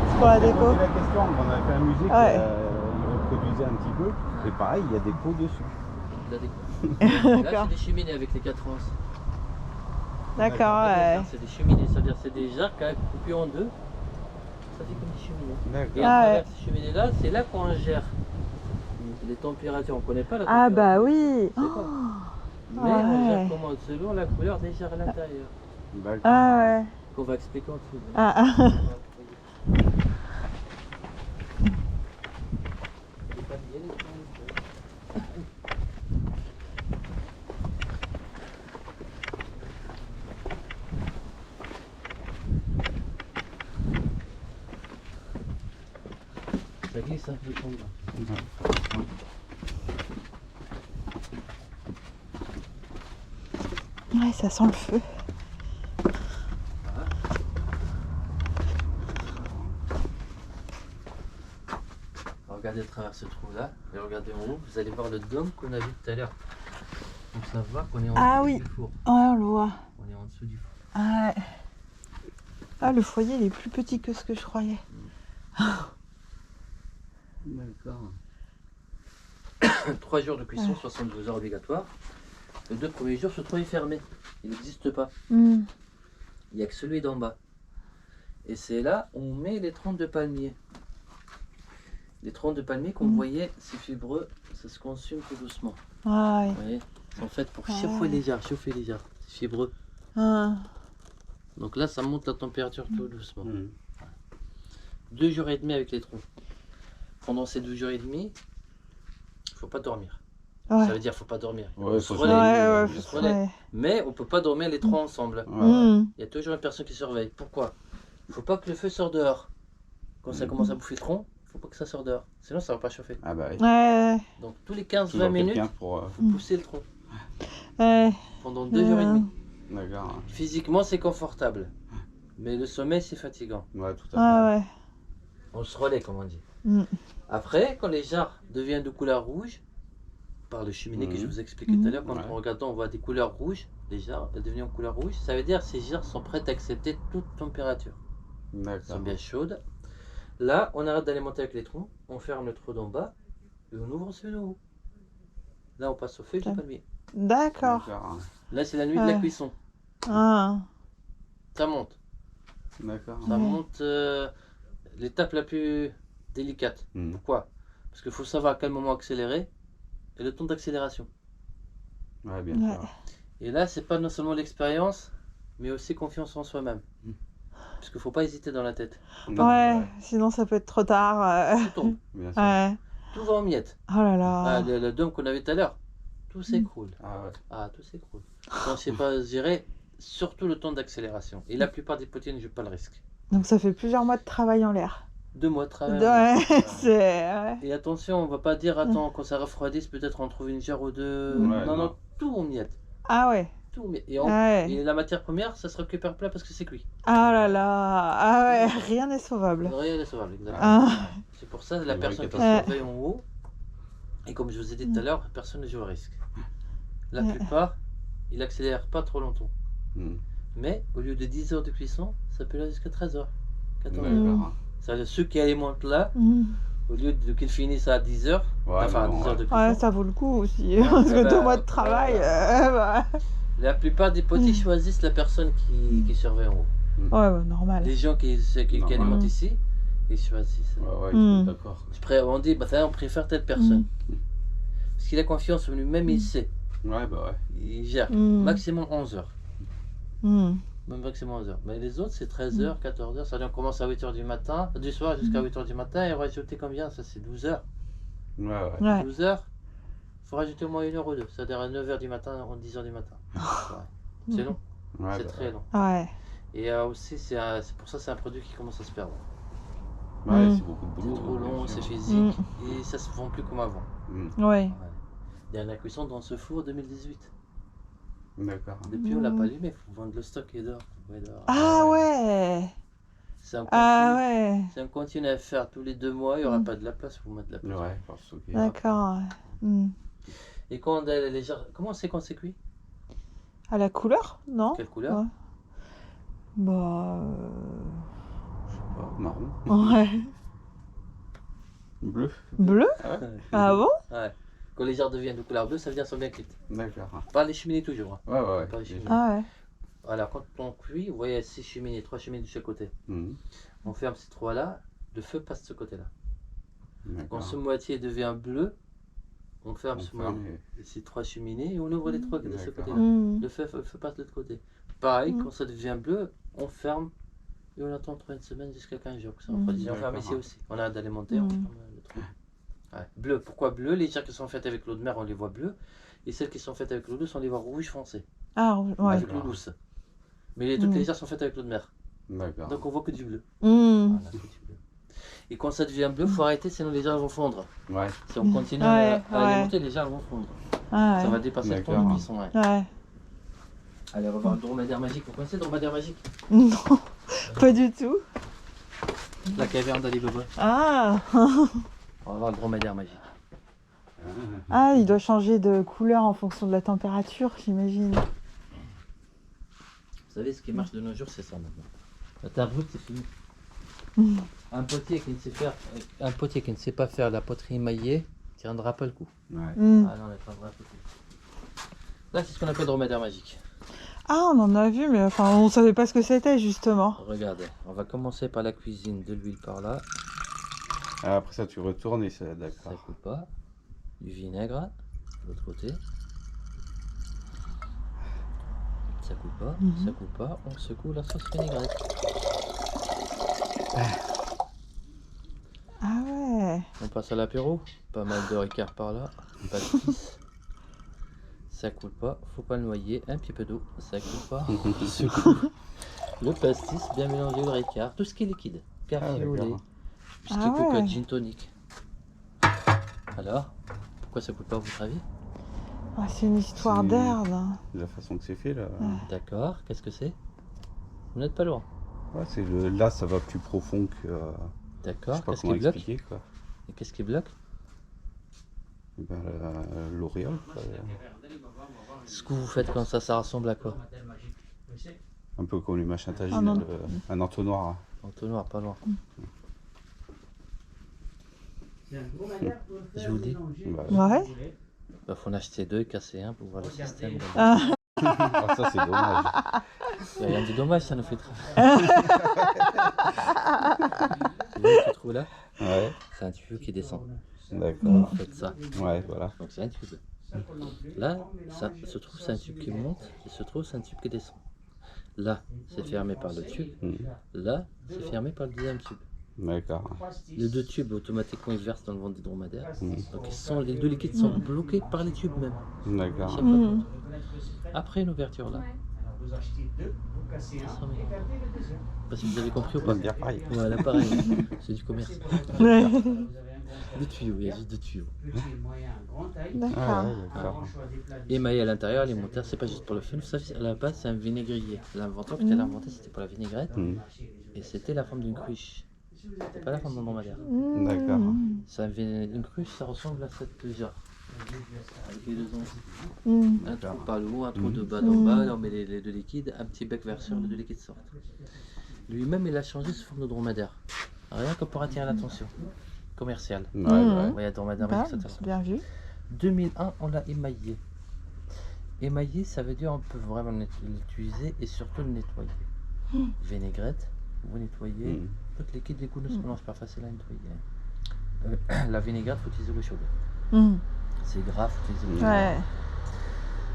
C'est pour la J'ai déco. posé la question, on avait fait un musée qui Ouais. reproduisait un petit peu. Et pareil, il y a des pots dessus. La déco. Là, D'accord. c'est des cheminées avec les 4 anses. D'accord, ouais. C'est des cheminées, c'est-à-dire c'est des arcs coupés en deux. Ça fait comme des cheminées. Et D'accord. à Ah travers ces cheminées-là, c'est là qu'on gère les températures. On ne connaît pas la Ah température. bah oui. C'est pas. Mais on ouais. gère comment selon la couleur des jarres à l'intérieur. D'accord. Ah ouais. Qu'on va expliquer en dessous. Ah, ah. Ça glisse un peu comme là. Ouais, ça sent le feu. Regardez à travers ce trou là et regardez en haut, vous allez voir le dôme qu'on a vu tout à l'heure. Donc ça voit qu'on est en Ah dessous oui. du four. Ouais, on le voit. On est en dessous du four. Ah, ouais. Ah, le foyer, il est plus petit que ce que je croyais. D'accord. 3 jours de cuisson, 72 heures obligatoires. Les 2 premiers jours, ce trou est fermé. Il n'existe pas. Hmm. Il n'y a que celui d'en bas. Et c'est là où on met les troncs de palmier. Les troncs de palmier qu'on voyait, c'est fibreux, ça se consume tout doucement. Ah, ouais. Vous voyez, c'est en fait pour Ah. chauffer les jarres, c'est fibreux. Ah. Donc là, ça monte la température tout doucement. Mmh. 2 jours et demi avec les troncs. Pendant ces 2 jours et demi, il ne faut pas dormir. Ouais. Ça veut dire qu'il ne faut pas dormir. Ouais, On se faut se relaie. Ouais, bien ouais, sûr. relaie. ouais. Mais on ne peut pas dormir les trois ensemble. Ouais, ouais. Hmm. Il y a toujours une personne qui surveille. Pourquoi? Il ne faut pas que le feu sorte dehors. Quand ça commence à bouffer le tronc, il ne faut pas que ça sorte dehors. Sinon, ça ne va pas chauffer. Ah bah oui. Ouais, Donc tous les 15-20 Toujours minutes, quelqu'un pour... il faut pousser le tronc. ouais. Pendant 2 jours et demi. D'accord. Physiquement, c'est confortable. Mais le sommeil, c'est fatigant. Ouais, tout à fait. Ah, ouais. On se relaie, comme on dit. Hmm. Après, quand les jarres deviennent de couleur rouge, par le cheminée que je vous expliquais tout à l'heure, quand Ouais. on regarde, on voit des couleurs rouges, les jarres deviennent en couleur rouge, ça veut dire que ces jarres sont prêtes à accepter toute température. Elles sont D'accord. bien chaudes. Là, on arrête d'alimenter avec les troncs, on ferme le trou d'en bas et on ouvre celui d'en haut. Là, on passe au feu du D'accord. palmier. D'accord. D'accord. Là, c'est la nuit de la Ouais. cuisson. Ah. Ça monte. D'accord. Ça Ouais. monte l'étape la plus délicate. Mmh. Pourquoi? Parce qu'il faut savoir à quel moment accélérer et le temps d'accélération. Ouais, bien Ouais. sûr. Et là, c'est pas non seulement l'expérience, mais aussi confiance en soi-même. Mm. Parce qu'il faut pas hésiter dans la tête. Ouais, sinon ça peut être trop tard. Tout tombe, Bien sûr. Ouais. tout va en miettes. Oh là Ah, là. le dôme qu'on avait tout à l'heure, tout s'écroule. Ah ouais. Ah, tout s'écroule. Quand on ne sait pas gérer, surtout le temps d'accélération. Et la plupart des potiers ne jouent pas le risque. Donc ça fait plusieurs mois de travail en l'air. 2 mois de travail. Ouais, c'est... Ouais. Et attention, on va pas dire, attends, quand ça refroidisse, peut-être on trouve une jarre ou deux. Ouais, non, non. non, tout en miettes. Ah ouais. Tout en miettes. Ouais. Et la matière première, ça se récupère plat parce que c'est cuit. Ah là là. Ah ouais, rien n'est sauvable. Rien n'est sauvable, exactement. Ah. C'est pour ça la C'est personne vrai qui que- surveille en haut, et comme je vous ai dit tout à l'heure, personne ne joue au risque. La Ouais. plupart, ils n'accélèrent pas trop longtemps. Mmh. Mais au lieu de 10 heures de cuisson, ça peut aller jusqu'à 13 heures. 14 heures. D'accord. C'est-à-dire ceux qui alimentent là, Mm. au lieu de qu'ils finissent à 10 heures, Ouais, enfin mais bon, 10 heures de cuisson, Ouais, ça vaut le coup aussi. Parce que bah, 2 mois de travail, bah... la plupart des potiers choisissent la personne qui surveille en haut. Ouais, ouais, normal. Les gens qui Normal. alimentent ici, Ils choisissent. Ouais, ouais, Mm. d'accord. On dit, bah, ça, on préfère telle personne. Parce qu'il a confiance en lui-même, il sait. Ouais, bah ouais. Il gère. Mm. Maximum 11 heures. Mm. Même maximum 11 heures. Mais les autres, c'est 13 heures, 14 heures. Ça, on commence à 8 heures du matin, du soir jusqu'à 8 heures du matin. Et rajouter combien? Ça, c'est 12 heures. Ouais, ouais. Ouais. 12 heures, il faut rajouter au moins 1 heure ou deux. C'est-à-dire à 9 heures du matin, à 10 heures du matin. Ouais. C'est long. Ouais, C'est bah très long. Ouais. Et aussi, c'est pour ça c'est un produit qui commence à se perdre. Ouais, Mm. c'est beaucoup de C'est boulot. trop long, bien c'est sûr. physique. Et ça se vend plus comme avant. Mm. Ouais. Ouais. Dernière cuisson dans ce four 2018. D'accord. Depuis, on l'a pas allumé, il faut vendre le stock et dehors. Ouais, dehors. Ah ouais. C'est un Ah continu. ouais. Si on continue à faire tous les 2 mois, il n'y aura pas de la place, il faut mettre de la place. Ouais, faut stocker. D'accord. Mm. Et quand on a les comment on sait quand c'est cuit? À la couleur, non? Quelle couleur? Ouais. Bah. Oh, marron. Ouais. Bleu. Bleu? Ouais. Ah bon? Ouais. Quand les jarres deviennent de couleur bleue, ça veut dire qu'elles sont bien cuites. D'accord. Pas les cheminées toujours. Hein. Ouais, ouais, ouais. Pas les cheminées. Ah ouais. Voilà, quand on cuit, vous voyez 6 cheminées, 3 cheminées de chaque côté. Mhm. On ferme ces 3-là, le feu passe de ce côté-là. Quand D'accord. ce moitié devient bleu, on ferme On ce ferme moitié, ces 3 cheminées et on ouvre les 3 de ce D'accord. côté-là. Mm. Le feu passe de l'autre côté. Pareil, Mm. quand ça devient bleu, on ferme et on attend 3 semaines jusqu'à 15 jours. Ça, on Mm. ferme D'accord. ici aussi. On a d'alimenter, on Mm. ferme le trou. Ouais. Bleu, pourquoi bleu? Les jarres qui sont faites avec l'eau de mer, on les voit bleus. Et celles qui sont faites avec l'eau douce, on les voit rouge foncé. Ah ouais. Avec l'eau douce. Mais toutes Mm. les jarres sont faites avec l'eau de mer. D'accord. Donc on voit que du bleu. Mm. Voilà, que du bleu. Et quand ça devient bleu, il faut arrêter, sinon les jarres vont fondre. Ouais. Si on continue Ouais, à alimenter, les jarres vont fondre. Ah Ça va ouais. dépasser le temps D'accord. de cuisson. Ouais. Ouais. Allez, on va voir le dromadaire magique. Vous connaissez le dromadaire magique? Non, pas du tout. La caverne d'Ali Baba. Ah. On va voir le dromadaire magique. Ah, il doit changer de couleur en fonction de la température, j'imagine. Vous savez, ce qui marche de nos jours, c'est ça maintenant. La terre brute, c'est fini. Mm. Un potier qui ne sait pas faire la poterie émaillée, ne tiendra pas le coup. Ouais. Mm. Ah non, elle tiendra pas le coup. Là, c'est ce qu'on appelle le dromadaire magique. Ah, on en a vu, mais enfin, on savait pas ce que c'était justement. Regardez, on va commencer par la cuisine, de l'huile par là, Ah, après ça, tu retournes et ça, ça d'accord. coupe pas. Du vinaigre, de l'autre côté. Ça coupe pas, Mhm. ça coupe pas, on secoue la sauce vinaigrette. Ah ouais. On passe à l'apéro, pas mal de ricard par là, pastis. Ça coule pas, faut pas le noyer, un petit peu d'eau, ça coule pas, on secoue. Le pastis, bien mélangé, le ricard, tout ce qui est liquide. Café au lait, d'accord. whisky Ah ouais. coca, gin tonic. Alors, pourquoi ça coule pas à votre avis? Ah, c'est une histoire C'est- d'herbe. La façon que c'est fait là. D'accord, qu'est-ce que c'est? Vous n'êtes pas loin. Ouais, c'est le... Là, ça va plus profond que. Je D'accord, sais pas qu'est-ce comment qui bloque? expliquer quoi. Et qu'est-ce qui bloque? Eh ben, l'auréole. quoi. Ce que vous faites comme ça ressemble à quoi? Un peu comme les machins tagines, Ah, non. un entonnoir. Entonnoir, pas loin. Je vous dis, Bah, Ouais. bah, faut en acheter 2 et casser un pour voir le système. Ah. ah, ça, c'est dommage. Il n'y a rien de dommage, ça nous fait travailler. Vous voyez ce trou là? Ouais, C'est un tuyau qui descend. d'accord. Vous faites ça. Ouais, voilà. Donc c'est un tube. Là, ça se trouve, c'est un tube qui monte, et se trouve, c'est un tube qui descend. Là, c'est fermé par le tube. Hmm. Là, c'est fermé par le deuxième tube. D'accord. Les deux tubes, automatiquement, ils versent dans le ventre des dromadaires. Hmm. Donc les deux liquides sont bloqués par les tubes même. D'accord. C'est Mm. Après une ouverture là. Parce que vous avez compris ou On pas? va dire pareil. Voilà, pareil. C'est du commerce. Ouais. Deux tuyaux, il y a juste deux tuyaux. D'accord. Ah, ouais, d'accord. Émaillé à l'intérieur, alimentaire, c'est pas juste pour le fun. Vous savez, à la base, c'est un vinaigrier. L'inventeur, quand il a inventé, c'était pour la vinaigrette. Hmm. Et c'était la forme d'une cruche. C'était pas la forme d'un dromadaire. Mm. D'accord. Une cruche, ça ressemble à cette jarre. Avec les deux ondes. Mm. Un trou par le haut, un trou de bas d'en bas, là on met les deux liquides, un petit bec verseur, les deux liquides sortent. Lui-même, il a changé sous forme de dromadaire. Rien que pour attirer l'attention commerciale. Ouais, Hmm. ouais. Vous voyez, dromadaire, Bah, etc. c'est bien vu. 2001, on l'a émaillé. Émaillé, ça veut dire on peut vraiment l'utiliser et surtout le nettoyer. Vinaigrette, vous nettoyez Hmm. truc liquide des coups, c'est pas facile à nettoyer. La vinaigrette, faut utiliser l'eau chaude. C'est grave, faut utiliser l'eau chaude. Ouais.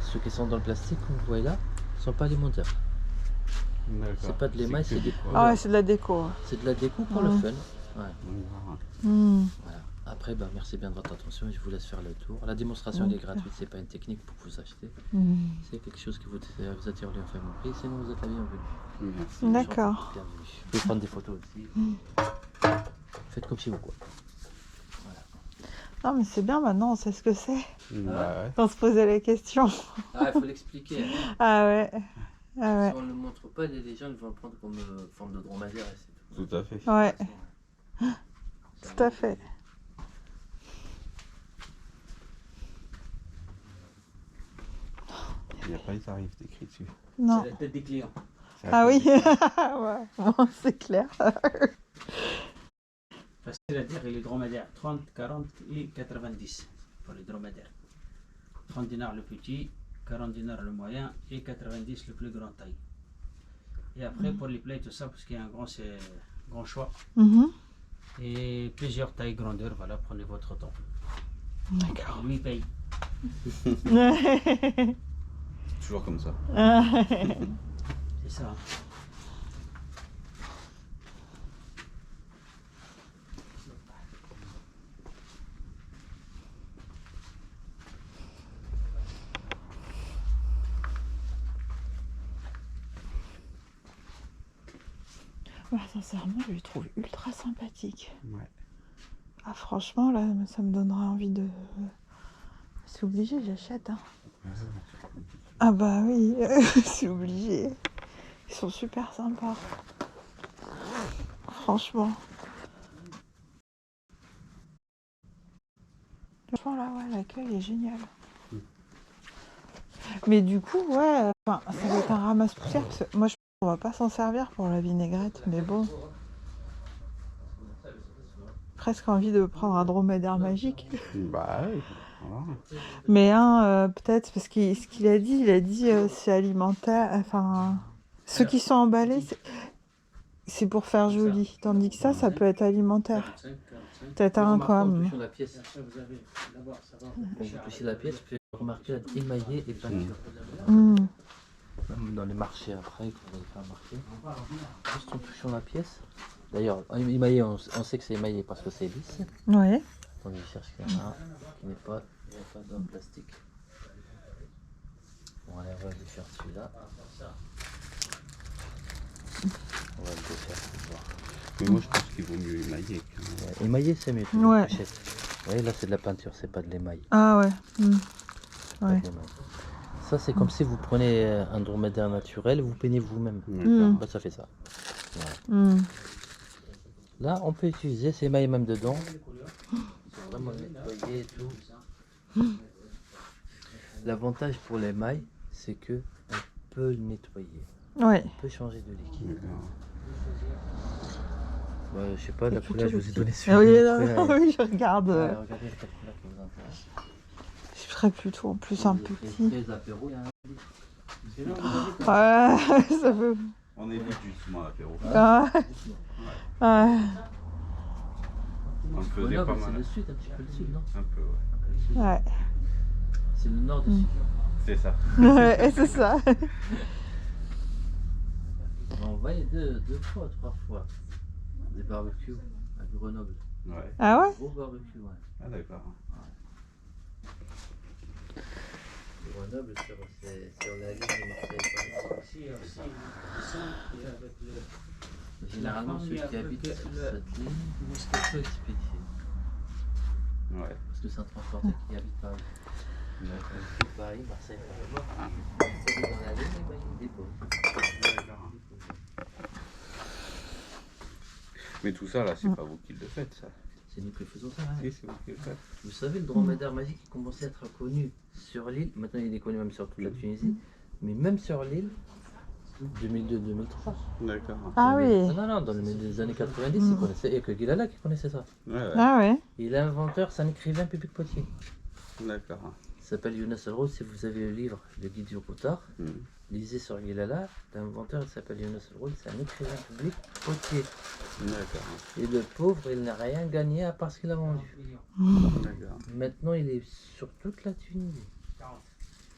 Ceux qui sont dans le plastique, comme vous voyez là, ne sont pas alimentaires. C'est pas de l'émail, c'est des quoi. Ah ouais, c'est de la déco. C'est de la déco pour le fun. Ouais. Voilà. Après, bah, merci bien de votre attention et je vous laisse faire le tour. La démonstration elle est gratuite, c'est pas une technique pour vous acheter. C'est quelque chose qui vous attire le fait mon prix, sinon vous êtes la bienvenue. Merci. D'accord. Bienvenue. Vous pouvez prendre des photos aussi. Faites comme chez vous quoi. Non mais c'est bien maintenant, on sait ce que c'est. Ouais. On se posait les questions. Ah, il faut l'expliquer. Hein. Ah ouais. Ah ouais. Si on ne le montre pas, les gens ils vont le prendre comme forme de dromadaire. Et c'est tout. Tout à fait. Ouais. Tout à fait. Il n'y a pas les tarifs décrits dessus. Non. C'est la tête des clients. Ah oui. Ouais. Bon, c'est clair. Facile à dire, et les dromadaires 30, 40 et 90 pour les dromadaires. 30 dinars le petit, 40 dinars le moyen et 90 le plus grand taille. Et après pour les plaies, tout ça, parce qu'il y a un grand choix. Et plusieurs tailles grandeur, voilà, prenez votre temps. D'accord. Lui paye. Toujours comme ça. C'est ça. Ouais, sincèrement, je le trouve ultra sympathique. Ouais. Ah franchement, là, ça me donnerait envie de... C'est obligé, j'achète. Hein. Ah bah oui, c'est obligé. Ils sont super sympas. Franchement. Franchement, là, ouais, l'accueil est génial. Mais du coup, ouais, ça va être un ramasse-poussière, parce que moi, je pense qu'on va pas s'en servir pour la vinaigrette, mais bon. Presque envie de prendre un dromadaire magique. Bah oui. Voilà. Mais peut-être, parce que ce qu'il a dit c'est alimentaire, enfin, ceux qui sont emballés, c'est pour faire joli, tandis que ça peut être alimentaire. 45, 45. Peut-être un comme. Sur la pièce. Après, vous avez d'abord, ça va. Quand vous touchez la pièce, vous pouvez remarquer la émaillée et peinture. Même dans les marchés après, quand vous allez faire un marché. Juste en touchant la pièce. D'ailleurs, émaillé, on sait que c'est émaillé parce que c'est lisse. Ouais. Attendez, je cherche qu'il y en a un qui n'est pas dans le plastique. Bon, allez, on va aller faire celui-là. On va le défaire pour voir. Mais moi je pense qu'il vaut mieux émailler. Ouais, émaillé, c'est mieux. Ouais. Vous voyez, là, c'est de la peinture, c'est pas de l'émail. Ah ouais. Pas de l'émail. Ça, c'est comme si vous prenez un dromadaire naturel, vous peignez vous-même. Bah, ça fait ça. Voilà. Là, on peut utiliser ces émails même dedans. C'est vraiment nettoyer et tout. L'avantage pour l'émail, c'est que on peut le nettoyer. Ouais. On peut changer de liquide. Bah, je sais pas, la couleur, je vous ai donné celui Ah oui, oui, je regarde. regardez la couleur qui vous intéresse. Je serais plutôt en plus un peu petit. Les apéros, il y a un Ouais, ça peut. On évite justement l'apéro. Ouais. Ouais. On le faisait pas C'est mal. le sud, un petit peu le sud, non? Un peu, ouais. Ouais. C'est le nord du sud. C'est ça. Ouais, c'est ça. On va y deux fois, 3 fois. Des barbecues à Grenoble. Ouais. Ah ouais? Gros barbecue, ouais. Ah d'accord. Grenoble, c'est sur la ligne de Marseille. Ici, aussi, ils sont, et avec le... Généralement, ceux qui habitent sur cette ligne, c'est peu expédié. Ouais. Parce que c'est un transporteur qui habite Paris. Paris, Marseille, Paris. Il est dans la ligne, bah, il dépose. Mais tout ça là, c'est pas vous qui le faites ça. C'est nous qui faisons ça. Hein. Si, c'est vous qui le faites. Vous savez, le dromadaire magique il commençait à être connu sur l'île. Maintenant, il est connu même sur toute la Tunisie. Mais même sur l'île, 2002-2003. D'accord. Ah oui. Non, dans les années 90, il connaissait. Il n'y a que Guilala qui connaissait ça. Ouais, ouais. Ah ouais. Il est inventeur, c'est un écrivain public Poitiers. D'accord. s'appelle Younes El Roud. Si vous avez le livre, le guide du routard, lisez sur Guilala. L'inventeur, il s'appelle Younes El Roud. C'est un écrivain public potier. D'accord. Et le pauvre, il n'a rien gagné à part ce qu'il a vendu. D'accord. Maintenant, il est sur toute la Tunisie.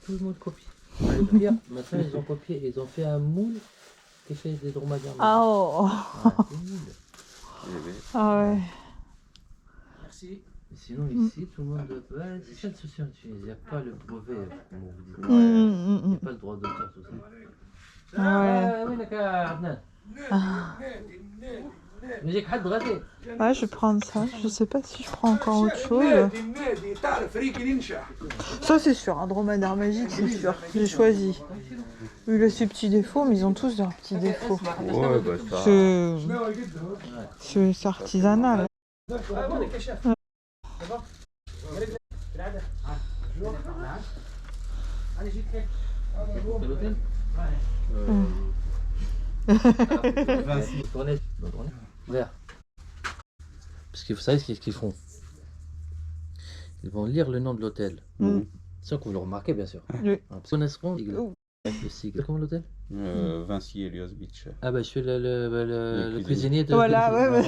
Tout le monde copie. Le pire, maintenant, ils ont copié. Ils ont fait un moule qui fait des dromadaires. Ah oh. Ouais, des moules. Ah ouais. Merci. Mais sinon, ici, tout le monde. Ouais, c'est ça le souci en Tunisie. Il n'y a pas le brevet, comme on vous dit. Il n'y a pas le droit d'auteur, tout ça. Ouais. Oui, d'accord, يجيك حد غادي. Ouais, je vais prendre ça. Je sais pas si je prends encore autre chose. Ça, c'est sûr. Un dromadaire magique, c'est sûr. J'ai choisi. Il a ses petits défauts, mais ils ont tous leurs petits défauts. Ouais, bah ça. C'est artisanal. Vert. Parce que vous savez ce qu'ils font. Ils vont lire le nom de l'hôtel. Sans que vous le remarquez, bien sûr. Oui. Parce qu'on connaîtront le sigle. Comment l'hôtel? Vinci Elios Beach. Ah bah je suis le cuisinier de... Voilà, ouais.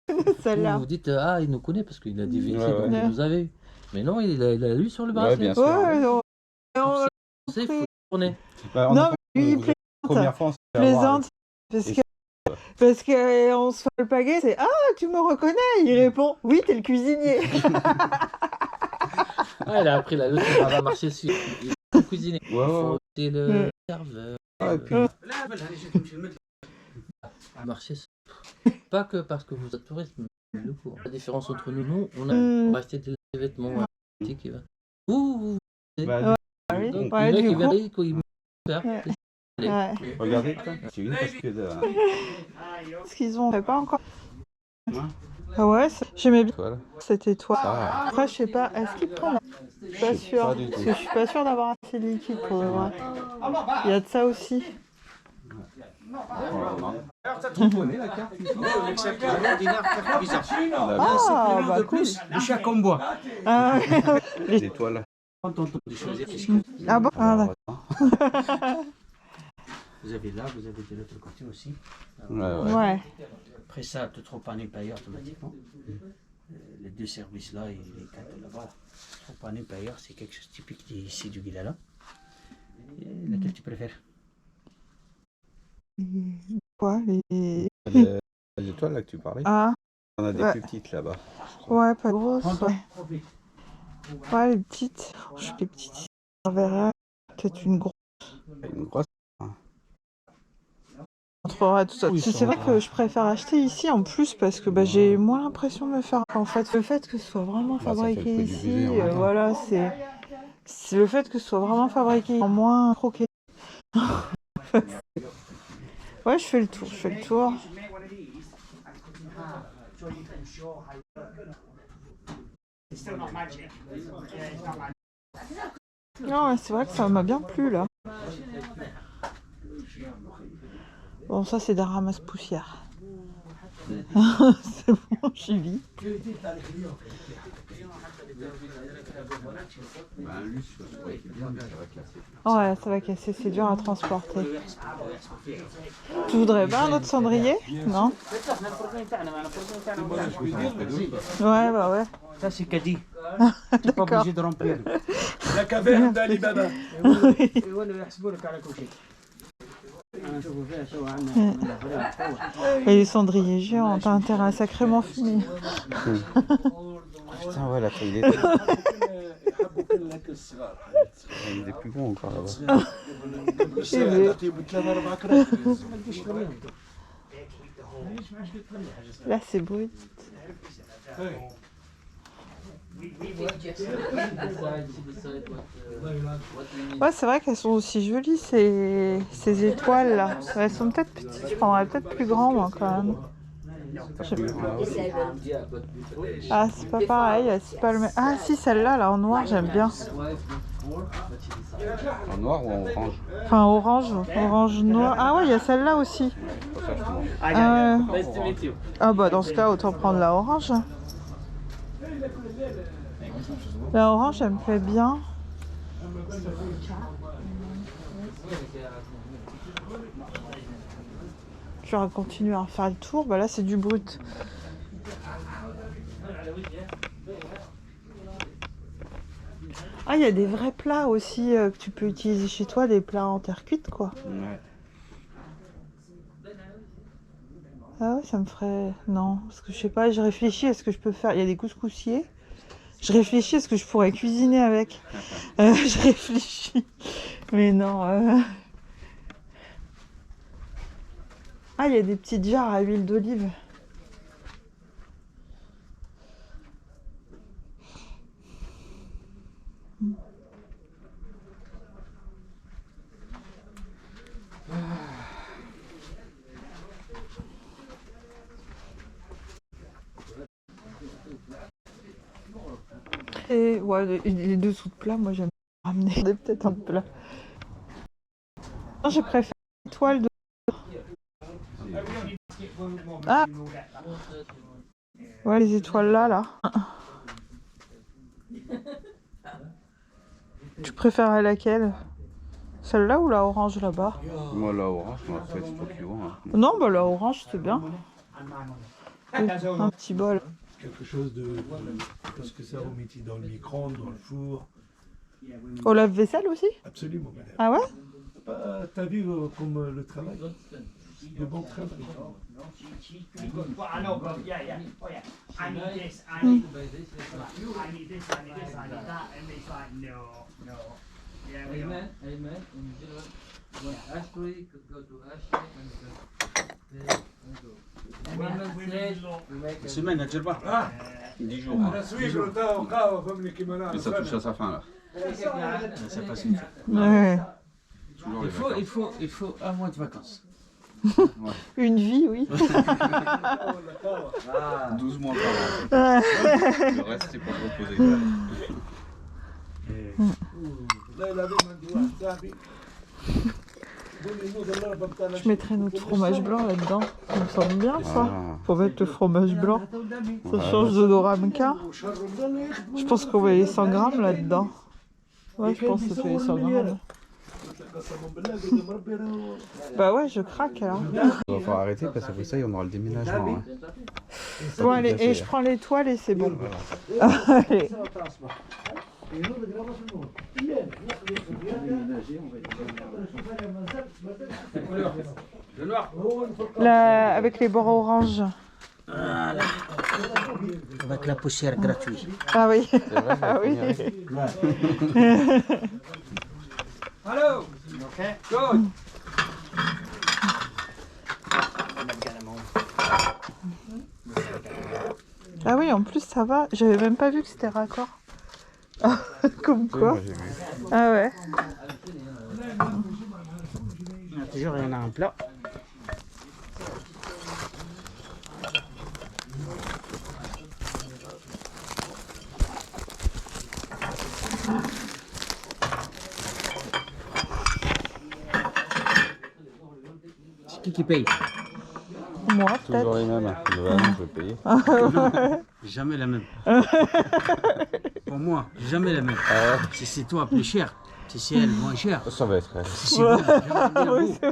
Vous Celle-là. vous dites, ah il nous connaît parce qu'il a dit vite, Ouais, donc ouais. il nous avait eu. Mais non, il a lu sur le Ouais, bracelet. bien sûr. Ouais, non. Vous savez, il faut tourner. Bah, Non, mais lui, il vous êtes la première fois, on s'est fait avoir, plaisante. Parce que on se fait le pagaie, c'est ah, tu me reconnais? Il répond oui, t'es le cuisinier. Ah, il a appris la leçon, ça va marcher dessus. Il faut cuisiner. Il Ouais, faut ouais. c'est le serveur. Ah, et puis, Marcher sur... Pas que parce que vous êtes touriste, mais le cours. La différence entre nous, on va acheter des vêtements qui va. Ouh, bah, Ah oui, donc ouais, le mec du il va coup. aller, il Ouais. Ouais. regardez, c'est une parce que Ce qu'ils ont fait pas encore. Ouais. Ah ouais, j'aimais bien voilà. cette étoile. Ah, Après, je sais pas, est-ce qu'ils prennent? Je suis pas Je sais sûre. pas du tout. Parce que je suis pas sûre d'avoir assez de liquide pour le voir. Il y a de ça aussi. la carte Ah, bah cool. Le chat qu'on boit. Ah, ouais. les étoiles. Quand on de choisir, Ah bon? Ah, d'accord. vous avez là, vous avez de l'autre côté aussi. Ouais. Ouais. Après ça, tu trouves pas payer automatiquement. Les deux services là et les quatre là-bas. Tu trouves pas payer, c'est quelque chose de typique ici du Guilala. Et laquelle tu préfères? Quoi? Les... Les étoiles là que tu parlais, Ah, on a des ouais. plus petites là-bas. je crois. ouais, pas grosses. Ouais, ouais les petites. Les petites. On verra. Peut-être une grosse. Une grosse. On trouvera tout ça. Oui, C'est vrai que je préfère acheter ici en plus parce que bah, j'ai moins l'impression de me faire. En fait, le fait que ce soit vraiment Bah, ça fait le fabriqué prix du ici, budget, en même temps. voilà, c'est le fait que ce soit vraiment fabriqué en moins croqué. Ouais, je fais le tour. Non, ouais, c'est vrai que ça m'a bien plu là. Bon, ça c'est des ramasse-poussières. C'est bon, j'y vis. Ouais, ça va casser, c'est dur à transporter. Tu voudrais pas un autre cendrier? Non? Ouais, bah ouais. Ça c'est caddie. Tu n'es pas obligé de remplir. La caverne d'Ali Baba. Et les cendriers géants, t'as intérêt à sacrément fumer. Putain, ouais, la taille des il y a des plus gros encore là-bas. Là, c'est brut. Ouais, c'est vrai qu'elles sont aussi jolies ces étoiles là. Elles sont peut-être petites, je prendrais peut-être plus grand moi quand même. Ah, c'est pas pareil, c'est pas le même. Ah si, celle-là là en noir, j'aime bien. En noir ou en orange? Enfin orange noir. Ah ouais, il y a celle-là aussi. Ah bah dans ce cas, autant prendre la orange. La orange, elle me plaît bien. Je vais continuer à faire le tour. Bah là, c'est du brut. Ah, il y a des vrais plats aussi que tu peux utiliser chez toi, des plats en terre cuite, quoi. Ouais. Ah ouais, ça me ferait... Non, parce que je sais pas, je réfléchis à ce que je peux faire. Il y a des couscoussiers. Je réfléchis à ce que je pourrais cuisiner avec. Je réfléchis. Mais non. Ah, il y a des petites jarres à huile d'olive. Et ouais, les dessous de plat, moi j'aime ramener peut-être un plat. Non, je préfère l'étoile de... Ah, ouais, les étoiles là. Tu préférais laquelle? Celle-là ou la orange là-bas? Moi, la orange, mais après, c'est toi qui vois. Hein. Non, bah la orange, c'est bien. Un petit bol. Quelque chose de... Parce que ça, vous mettez dans le micro-ondes, dans le four. Au lave-vaisselle aussi? Absolument, madame. Ah ouais? T'as vu comme le travail? Le bon travail. Une semaine, elle ne pas. Ah, 10 jours. Hein. 10 jours. Mais ça touche à sa fin là. Ça passe une fois. Ouais. Toujours les vacances. Il faut un mois de vacances. Ouais. Une vie, oui. 12 mois par an. Le reste, c'est pour se reposer. Je mettrais notre fromage blanc là-dedans. Ça me semble bien ça. Ah. Faut mettre le fromage blanc. Ça change de Doramka. Je pense qu'on met les 100 grammes là-dedans. Ouais, je pense que ça fait les 100 grammes. Bah ouais, je craque alors. On va falloir arrêter parce qu'après ça, on aura le déménagement. Hein. Bon, allez, et je prends l'étoile et c'est bon. Allez. Le noir. Là, avec les bords orange. Avec la poussière gratuite. Ah oui. C'est vrai, Ah oui. Hello. Okay. Good. Ah oui, en plus ça va. J'avais même pas vu que c'était raccord. Comme quoi. Moi, j'ai vu. Ah ouais. Toujours, il y en a un plat. C'est qui paye? Moi Toujours peut-être. les mêmes. Le van, je vais payer. Jamais la même. Pour moi, jamais la même. Ah ouais. Si c'est toi plus cher, si c'est elle moins cher, Ça va être. si c'est bon, j'aimerais bien Oui, beau.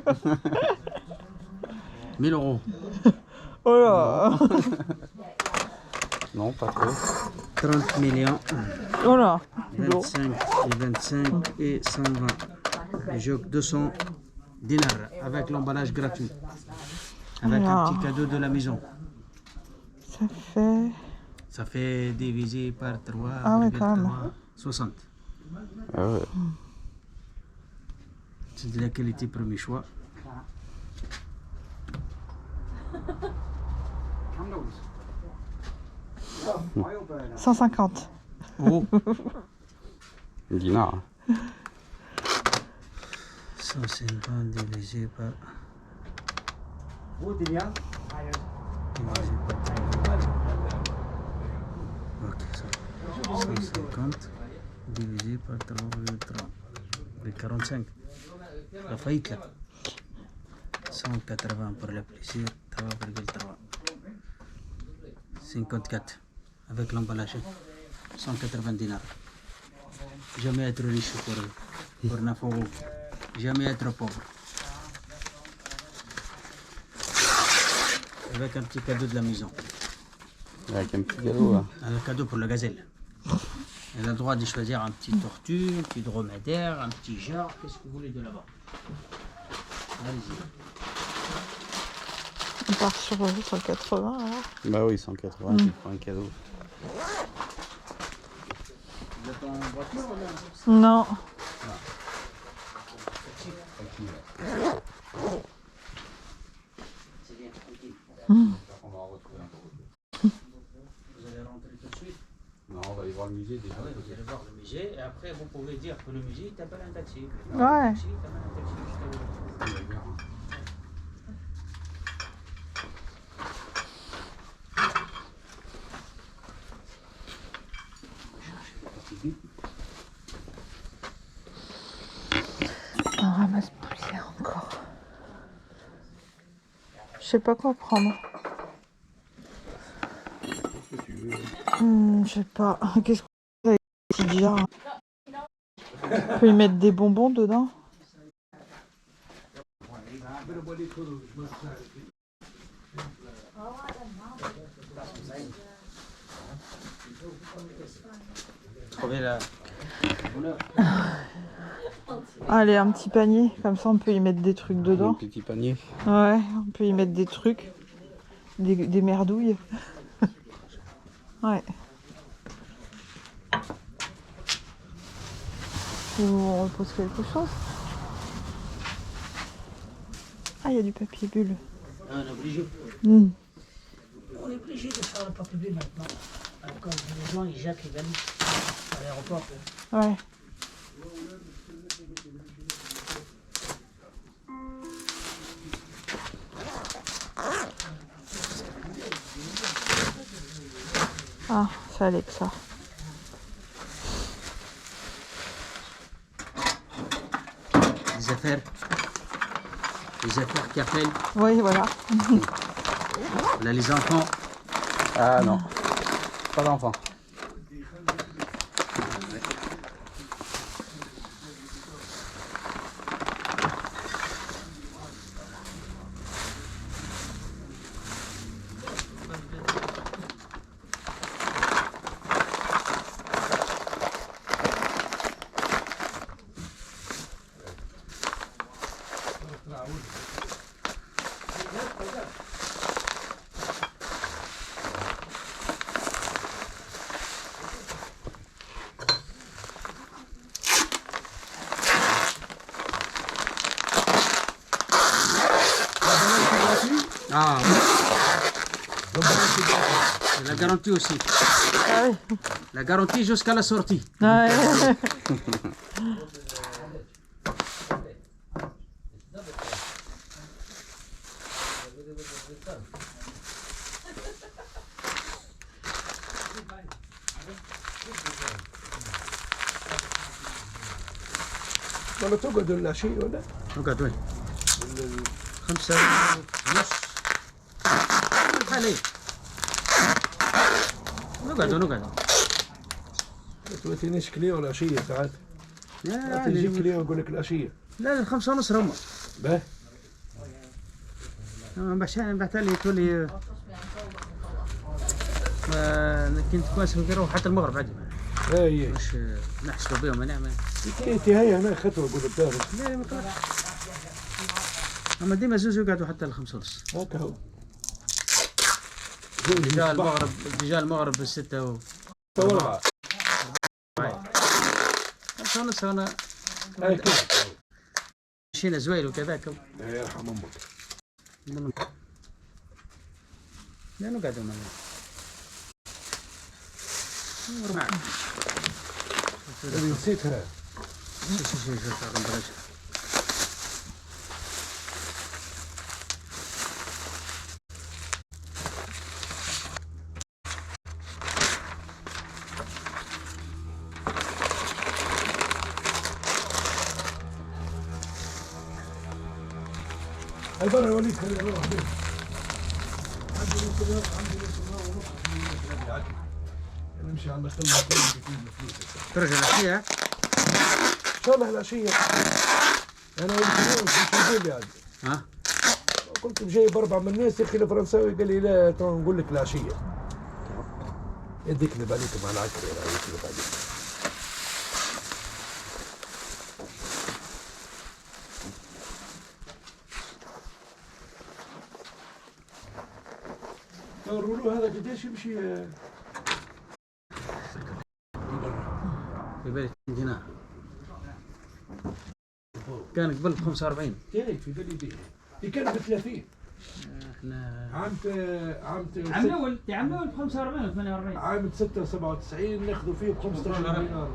1000 euros. Oh là. Non, pas trop. 30 millions. Oh là. Lourd. 25 et 25 et 120. Et j'ai 200 dinars avec l'emballage gratuit. Avec un petit cadeau de la maison. Ça fait... Ça fait divisé par 3, Ah ouais, quand même. 60. Ah ouais. C'est de la qualité premier choix. 150. Oh, Dinar. 150 divisé par... Divisé par 3. Ok, ça. 150 divisé par 3,3. Les 45. La faillite là. 180 pour la plaisir, 3,3. 54 avec l'emballage. 190 dinars. Jamais être riche pour Naforo. Jamais être pauvre. Avec un petit cadeau de la maison. Avec un petit cadeau là. Un cadeau pour la gazelle. Elle a le droit de choisir un petit tortue, un petit dromadaire, un petit jar. Qu'est-ce que vous voulez de là-bas? Allez-y. On part sur 180 alors. Bah oui, 180, tu prends un cadeau. Vous êtes en voiture ou là? Non. C'est bien, tranquille. On va retrouver un peu. Vous allez rentrer tout de suite. Non, on va aller voir le musée déjà. Ah ouais, vous allez voir le musée et après vous pouvez dire que le musée t'appelle un taxi. Ouais. Un taxi, t'appelles un taxi jusqu'à vous. On va voir, hein. On ramasse poussière encore. Je sais pas quoi prendre. Je sais pas. Qu'est-ce qu'on fait avec ce petit jar? On peut y mettre des bonbons dedans. Trouvez la... Allez, un petit panier. Comme ça, on peut y mettre des trucs Un dedans. petit panier. Ouais, on peut y mettre des trucs. Des merdouilles. Ouais. Ou on repose quelque chose. Ah, il y a du papier bulle. On est obligé. Mm. On est obligé de faire le papier bulle maintenant. Quand les gens ils jettent les valises à l'aéroport. Ouais. Ah, ça allait que ça. Les affaires. Les affaires qui appellent. Oui, voilà. Là les enfants. Ah non, pas d'enfant. Ah c'est la garantie aussi. Ah oui. La garantie jusqu'à la sortie. Ouais. ولا تقعد ولا شيء ولا نقعد وين؟ 5 ونص. خليه. نقعد. ما تجينيش كليه ولا شيء ساعات تجي لا كليه ويقول لك العشيه لا 5 ونص هما. به بعتلي تولي كنت كويس نروح حتى المغرب عادي هي مش نحسبوا بهم ونعمل. انت هي هنا خطوه قول الدار لا ما كانش. اما ديما زوز يقعدوا حتى ل5 ونص. هكا هو جاء المغرب بالستة و طلع 5 ونص انا هاي كده مشينا زويل وكذاك. يرحم امك لا نقعدوا معنا. ربع. نسيتها شوف. البر وليد خلينا نروح نمشي على الخدمة كل بيفيد الفلوس. ترجع العشية؟ إن شاء الله العشية. أنا يمكن مش نقول يعني. ها؟ قلت بجايب 4 من الناس يا أخي الفرنساوي قال لي لا تو نقول لك العشية. يديك اللي عليك مع العشية يديك عليك. الرولو هذا قديش يمشي؟ في بالي 2 دينار. كان قبل ب 45. تاني في بالي دي كانت ب 30. احنا عام عام الاول ب 45 و 48. عام 96 ناخذوا فيه ب 15 دينار.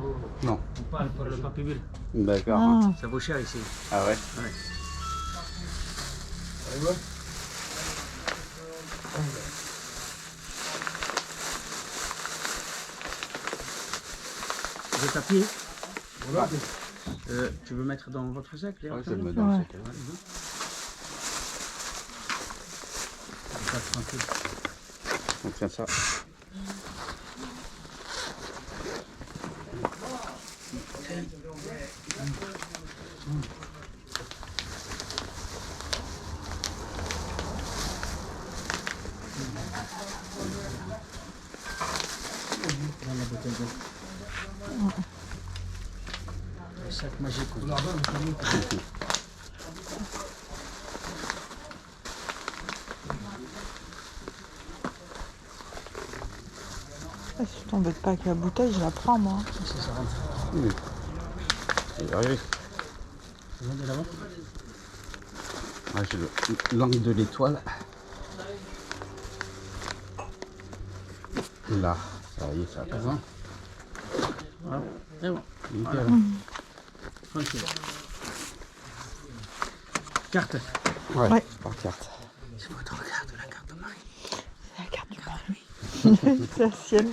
Non. On parle pour le papier bill. D'accord. Ah. Ça vaut cher ici. Ah ouais. ايوه. Vous êtes à pied? Voilà. Tu veux mettre dans votre sac les Ouais, je rafales? le mets dans le Ouais. sac. Pas tranquille. On tient ça. Dans la bouteille d'eau. Le sac magique. Si tu t'embêtes pas avec la bouteille, je la prends moi. Si ça rentre. Oui. Et regardez. Vous vendez là-bas? Ah, j'ai l'angle de l'étoile. Là, ça y est, ça passe. Hein. Voilà. C'est bon. Nickel. Tranquille. Carte. Ouais, Ouais. par carte. C'est votre carte, la carte de Marie. C'est la carte du mari. C'est la sienne.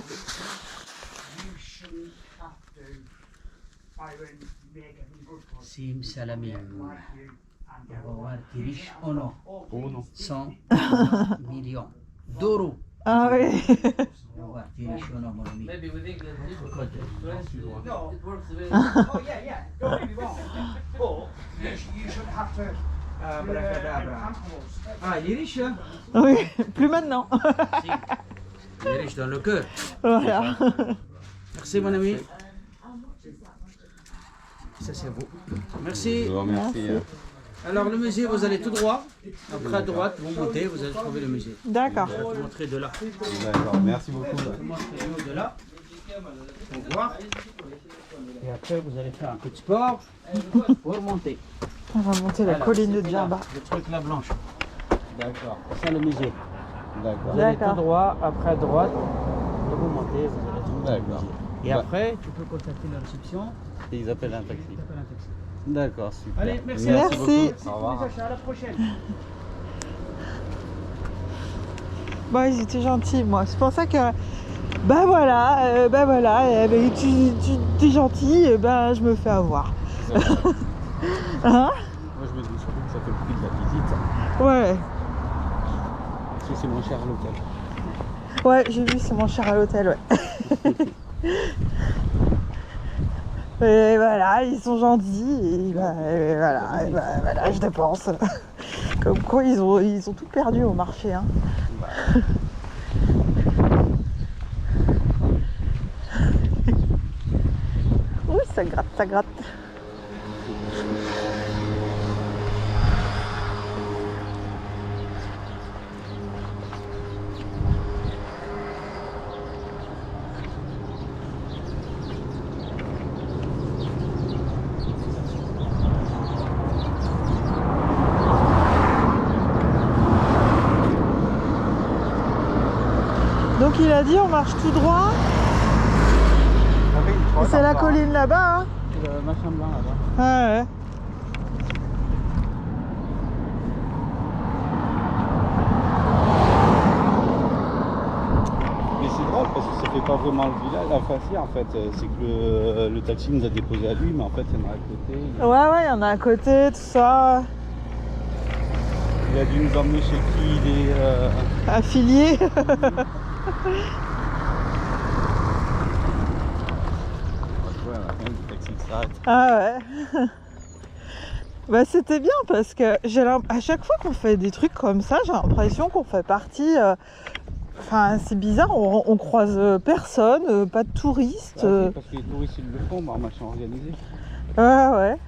Sim Salamim. On va voir qui est riche ou non. Oh non. 100 millions d'euros. Ah oui. On va voir qui est riche ou non, mon ami. Maybe we think that this No, it works the way Oh yeah, yeah. Don't get me wrong. But you should have to Ah, il est riche, hein? Oui, plus maintenant. Si. Il est riche dans le cœur. Voilà. Merci, mon ami. Ça, c'est vous. Merci. Je vous remercie. Alors, le musée, vous allez tout droit. Après, à droite, vous montez, vous allez trouver le musée. D'accord. Je vais vous montrer de là. D'accord, merci beaucoup. Je vais vous montrer de là. Pour voir. Et après, vous allez faire un peu de sport pour monter. On va monter la Voilà, colline de c'est là, Djerba. le truc là blanche. D'accord. C'est ça le musée. D'accord. Vous allez tout D'accord. droit, après à droite, et vous montez, vous allez trouver le D'accord. musée. Et Bah. après, tu peux contacter la réception. Et ils appellent un taxi. Tu appelles un taxi. D'accord, super. Allez, merci. Merci. beaucoup. Au revoir. À la prochaine. Bon, ils étaient gentils, moi. C'est pour ça que, bah voilà, tu es gentil, je me fais avoir. Ça va. Hein? Moi, je me dis surtout que ça fait le prix de la visite. Ouais. Parce que c'est moins cher à l'hôtel. Ouais, j'ai vu, c'est moins cher à l'hôtel, ouais. Et voilà, ils sont gentils, et voilà, je dépense. Comme quoi, ils ont tout perdu au marché, hein. Oui, ça gratte, ça gratte. Donc il a dit on marche tout droit. Et c'est la colline là-bas. Hein. C'est le machin blanc là-bas. Ouais, ouais. Mais c'est drôle parce que ça fait pas vraiment le village. Enfin, si, en fait, c'est que le taxi nous a déposé à lui, mais en fait, il y en a à côté. Ouais, il y en a à côté, tout ça. Il a dû nous emmener chez qui il est. Affilié. Ouais, le taxi qui s'arrête. Ah ouais. Bah c'était bien parce que à chaque fois qu'on fait des trucs comme ça, j'ai l'impression qu'on fait partie. Enfin, c'est bizarre, on croise personne, pas de touristes. Ah, si, parce que les touristes ils le font, en machin organisé. Ouais.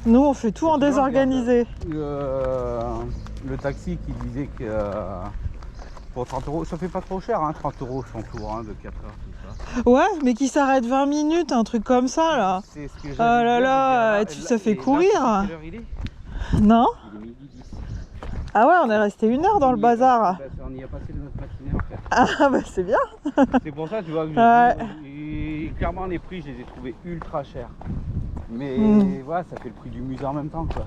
Nous on fait tout en Tu vois, désorganisé. Le taxi qui disait que pour 30 euros, ça fait pas trop cher, hein, 30 euros son tour de 4 heures, tout ça. Ouais, mais qui s'arrête 20 minutes, un truc comme ça là. C'est ce que Oh là là, ça fait courir. Quelle heure il est? Non? Il est midi 10. Ah ouais, on est resté 1 heure dans le bazar. On y a passé notre matinée en fait. Ah bah c'est bien. C'est pour ça, tu vois, que Ouais. et clairement les prix, je les ai trouvés ultra chers. Mais voilà, ça fait le prix du musée en même temps, quoi.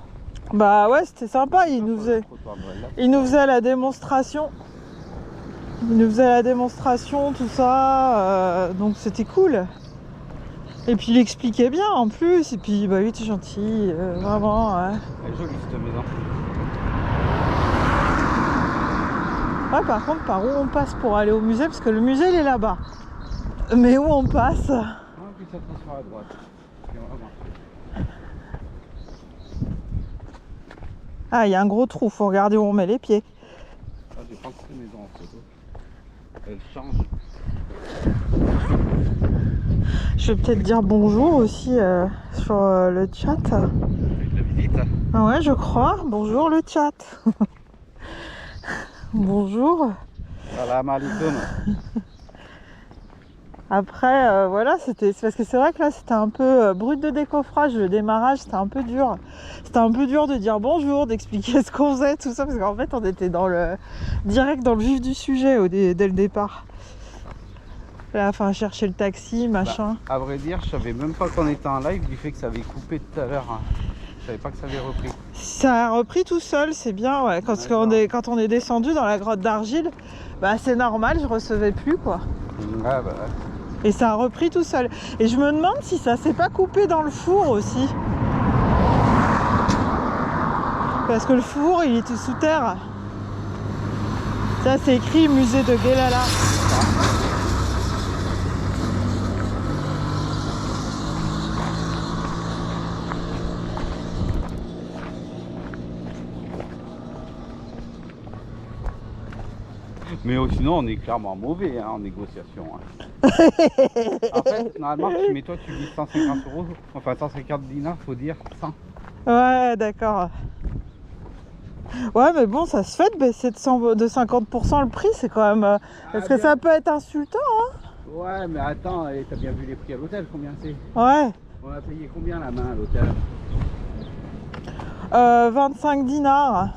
Bah ouais, c'était sympa, il nous faisait la démonstration. Il nous faisait la démonstration, tout ça, donc c'était cool. Et puis il expliquait bien en plus, et puis bah oui, t'es gentil, vraiment. Ouais. Elle est jolie cette maison. Ouais, par contre, par où on passe pour aller au musée, parce que le musée il est là-bas. Mais où on passe? Ah, puis ça passe sur la droite. C'est vraiment. Ah, il y a un gros trou, faut regarder où on met les pieds. Ah, je vais prendre cette maison en photo. Elle change. Je vais peut-être dire bonjour aussi sur le chat. Avec la visite. Ah ouais, je crois. Bonjour le chat. Bonjour. Salam alaikum. Après, voilà, c'est parce que c'est vrai que là, c'était un peu brut de décoffrage. Le démarrage, c'était un peu dur. C'était un peu dur de dire bonjour, d'expliquer ce qu'on faisait, tout ça, parce qu'en fait, on était direct dans le vif du sujet dès le départ. Là, enfin, chercher le taxi, machin. Bah, à vrai dire, je savais même pas qu'on était en live du fait que ça avait coupé tout à l'heure. Hein. Je savais pas que ça avait repris. Ça a repris tout seul, c'est bien, ouais. Quand on est descendu dans la grotte d'argile, bah c'est normal, je recevais plus, quoi. Ah bah. Et ça a repris tout seul. Et je me demande si ça s'est pas coupé dans le four aussi. Parce que le four, il était sous terre. Ça, c'est écrit musée de Guelala. Mais sinon, on est clairement mauvais en négociation. Hein. En fait, normalement, mais toi, tu dis 150 euros, enfin 150 dinars, faut dire 100. Ouais, d'accord. Ouais, mais bon, ça se fait de baisser de 50% le prix, c'est quand même... parce que ça peut être insultant, hein. Ouais, mais attends, t'as bien vu les prix à l'hôtel, combien c'est? Ouais. On a payé combien la main à l'hôtel? 25 dinars.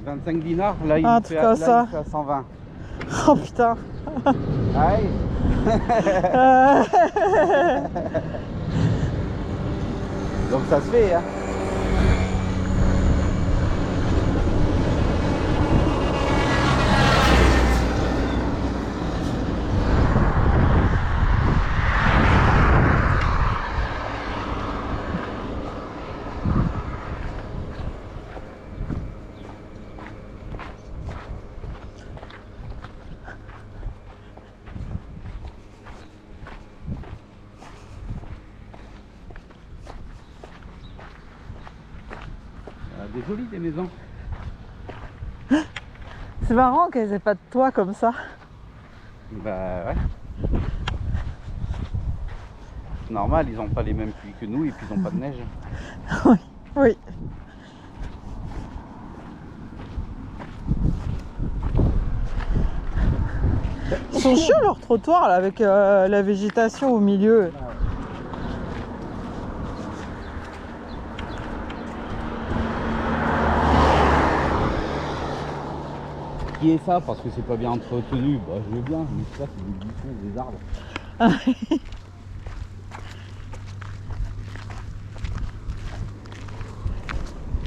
25 dinars, là, il fait à 120. Oh putain. Aïe. Donc ça se fait, hein. Des jolies des maisons. C'est marrant qu'elles aient pas de toit comme ça. Bah ouais. Normal, ils ont pas les mêmes pluies que nous et puis ils ont pas de neige. Oui, oui. Ils sont chauds leurs trottoirs là, avec la végétation au milieu. Qui est ça parce que c'est pas bien entretenu? Bah je veux bien, mais ça c'est des buissons, des arbres.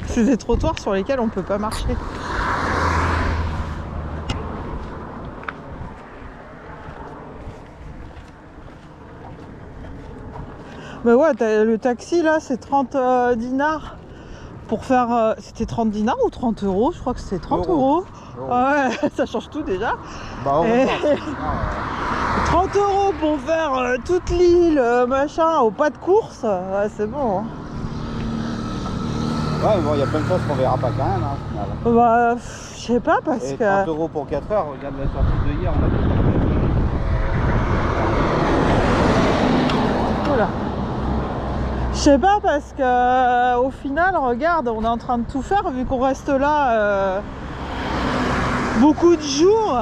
C'est des trottoirs sur lesquels on peut pas marcher. Bah ouais, le taxi là c'est 30 dinars pour faire... c'était 30 dinars ou 30 euros? Je crois que c'était 30 euros. Ouais, ça change tout déjà. Bah on Et... va voir. 30 € pour faire toute l'île, machin, au pas de course, ouais, c'est bon. Hein. Ouais, mais bon, il y a plein de choses qu'on verra pas quand même, hein, au final. Bah, je sais pas, parce Et que... 30 € pour 4 heures, regarde la sortie de hier, on a tout fait. Voilà. Je sais pas, parce que au final, regarde, on est en train de tout faire, vu qu'on reste là beaucoup de jours.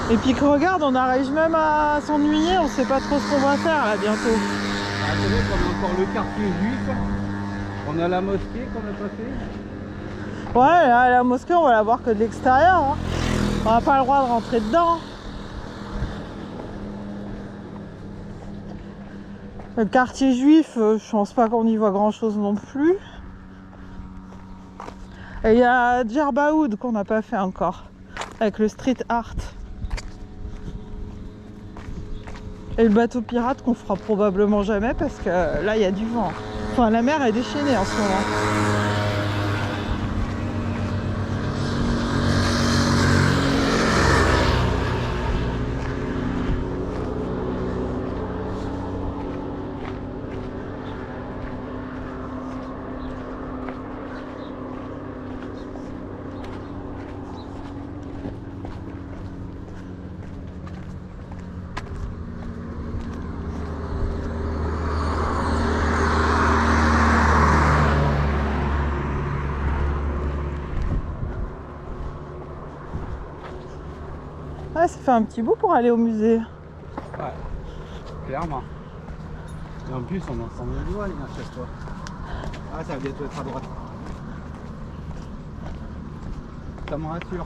Et puis que regarde, on arrive même à s'ennuyer, on sait pas trop ce qu'on va faire là bientôt. Ah, c'est vrai qu'on a encore le quartier juif, on a la mosquée qu'on a pas fait. Ouais, là, la mosquée, on va la voir que de l'extérieur. Hein. On n'a pas le droit de rentrer dedans. Le quartier juif, je pense pas qu'on y voit grand chose non plus. Et il y a Djerbaoud qu'on n'a pas fait encore, avec le street art. Et le bateau pirate qu'on fera probablement jamais parce que là il y a du vent. Enfin la mer est déchaînée en ce moment. Ouais, ça fait un petit bout pour aller au musée. Ouais, clairement. Et en plus, on en sent le doigt, à chaque fois. Ah, ça va bientôt être à droite. Ça me rassure.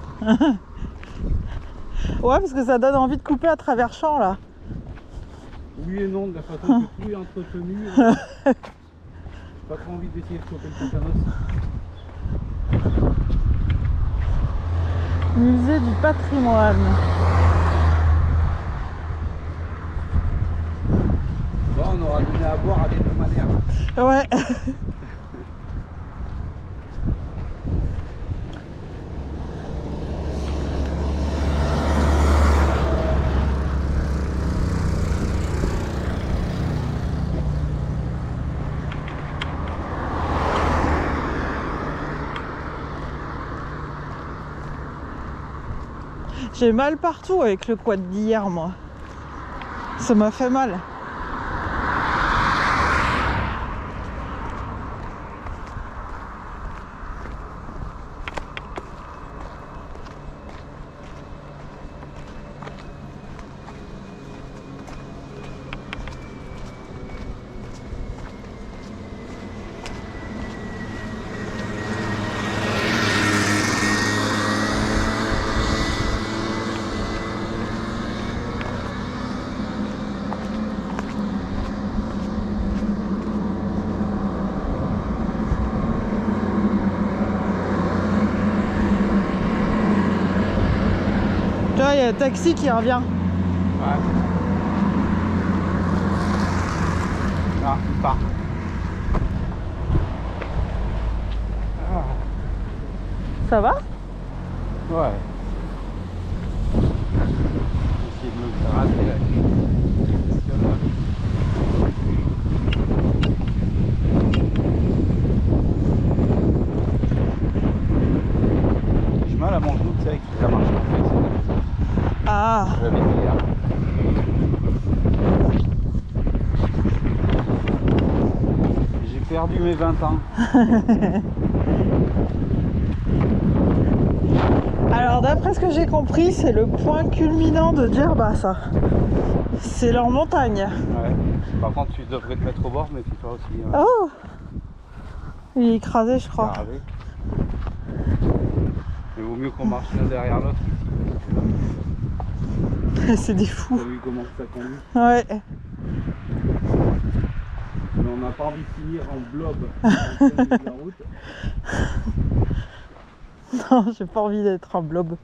Ouais, parce que ça donne envie de couper à travers champs là. Oui et non, de la façon que tout est entretenu. Pas trop envie d'essayer de choper le tétanos. Musée du patrimoine. Bon, on aura donné à boire à des dromadaires. Ouais. J'ai mal partout avec le quad d'hier, moi. Ça m'a fait mal. Tu vois, il y a un taxi qui revient. Ouais. Ah, il part. Ah. Ça va? Ouais. Essayer de me gratter là. J'ai mal à mon genou, tu sais, avec toute la marche qu'on fait. Ah. J'avais dit hier. J'ai perdu mes 20 ans. Alors d'après ce que j'ai compris, c'est le point culminant de Djerba, ça. C'est leur montagne. Ouais. Par contre, tu devrais te mettre au bord, mais toi aussi. Ouais. Oh! Il est écrasé, je crois. Arrêtez. Mais vaut mieux qu'on marche l'un derrière l'autre ici. C'est des fous. T'as vu comment ça conduit? Ouais. Mais on n'a pas envie de finir en blob en plein milieu de la route. Non, j'ai pas envie d'être un blob.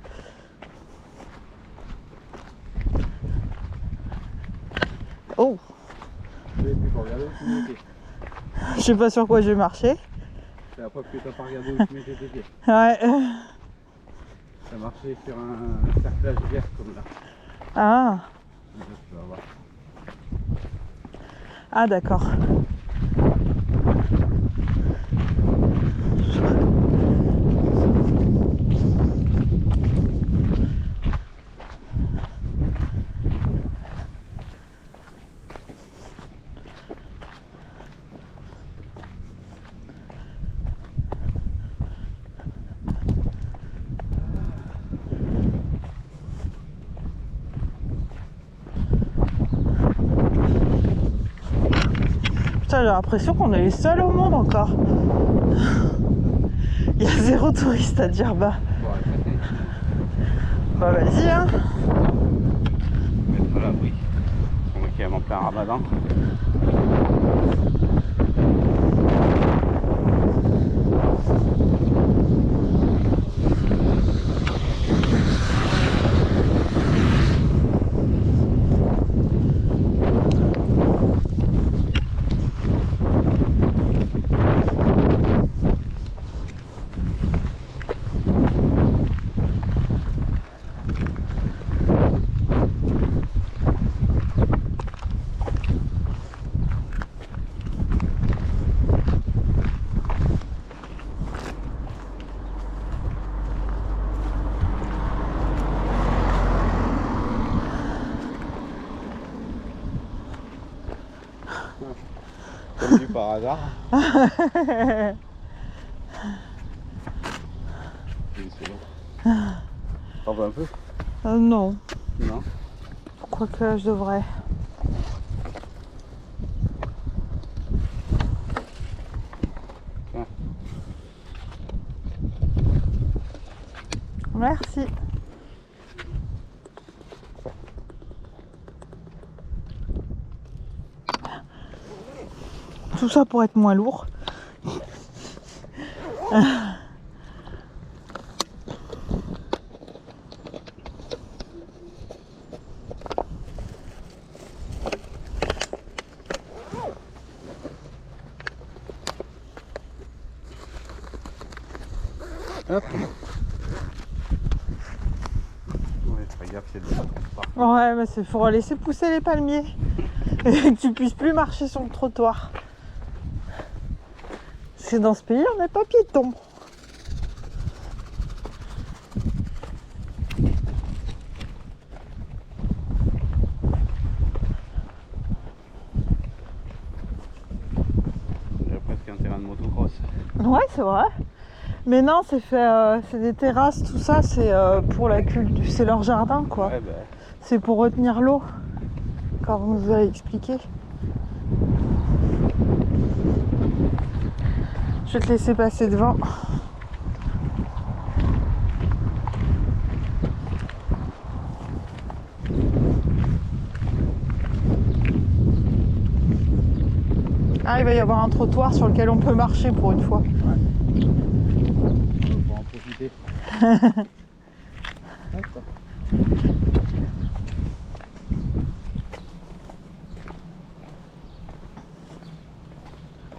Oh! Tu peux regarder où tu mettais. Je sais pas sur quoi je vais marcher. C'est la preuve que t'as pas regardé où tu mettais tes pieds. Ouais. Ça marchait sur un cerclage vert comme là. Ah, Tu vas voir. ah d'accord. Putain, j'ai l'impression qu'on est les seuls au monde encore. Il y a zéro touriste à Djerba. Bon, arrêtez. Bah vas-y hein. Mettre à l'abri. On est quand même en plein ramadan. Comme du par hasard. T'en veux un peu? Non, Non. quoique je devrais. Tiens. Merci. Tout ça pour être moins lourd. Hop. Ouais, fais gaffe, c'est de la part. Ouais, mais c'est faut laisser pousser les palmiers et que tu puisses plus marcher sur le trottoir. Parce que dans ce pays, on n'est pas piéton. Il y a presque un terrain de motocross. Ouais, c'est vrai. Mais non, c'est fait, c'est des terrasses, tout ça, c'est pour la culture, c'est leur jardin, quoi. Ouais, bah, C'est pour retenir l'eau, comme vous nous avez expliqué. Je vais te laisser passer devant. Ah, il va y avoir un trottoir sur lequel on peut marcher pour une fois. on va en profiter.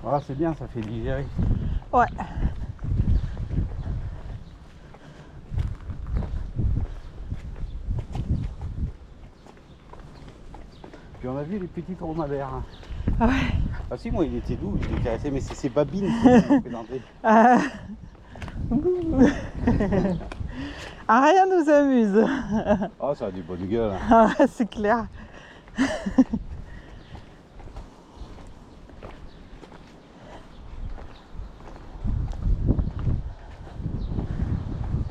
Voilà, c'est bien, ça fait digérer. Ouais. Puis on a vu les petits dromadaires. Hein. Ah ouais. Ah si, moi il était doux, je l'ai caressé, mais c'est ces babines qui m'ont présenté. Ah, rien nous amuse. Oh, ça a du bonne gueule. Hein. Ah, c'est clair.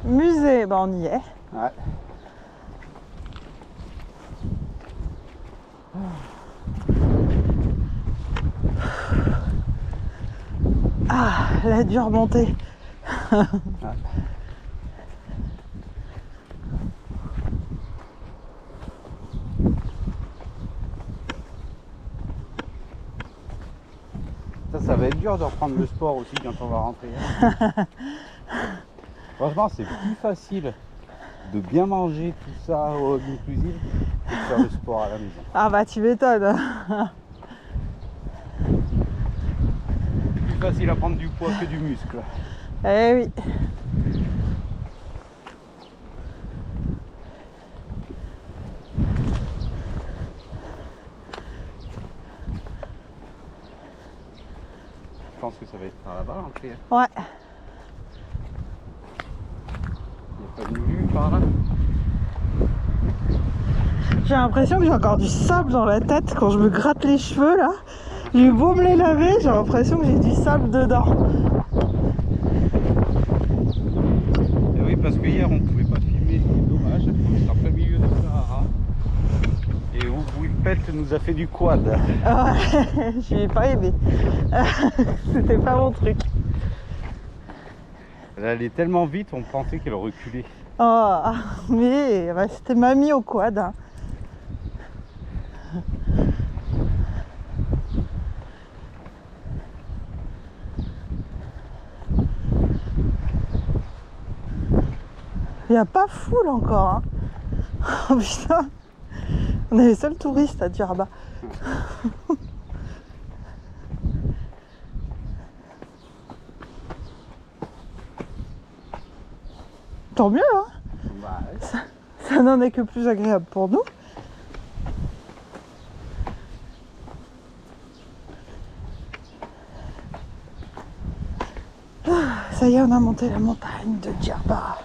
Musée, ben on y est. Ouais. Ah, la dure montée. Ouais. Ça va être dur de reprendre le sport aussi quand on va rentrer. Hein. Franchement, c'est plus facile de bien manger tout ça au inclusive que de faire le sport à la maison. Ah bah tu m'étonnes. Plus facile à prendre du poids que du muscle. Eh oui. pense que ça va être par là-bas l'entrée. Ouais. Il n'y a pas une vue par là. J'ai l'impression que j'ai encore du sable dans la tête quand je me gratte les cheveux là. J'ai eu beau me les laver, j'ai l'impression que j'ai du sable dedans. Et oui, parce que hier on pouvait pas filmer, c'est dommage. On est en plein milieu du Sahara. Et Wilpet nous a fait du quad. Ouais, j'ai pas aimé. C'était pas mon truc. Elle allait tellement vite, on pensait qu'elle reculait. Oh, mais bah, c'était mamie au quad. Hein. Il n'y a pas foule encore. Hein. Oh putain, on est les seuls touristes à Djerba. Tant mieux, hein. Bah, Ça n'en est que plus agréable pour nous. Ça y est, on a monté la montagne de Djerba.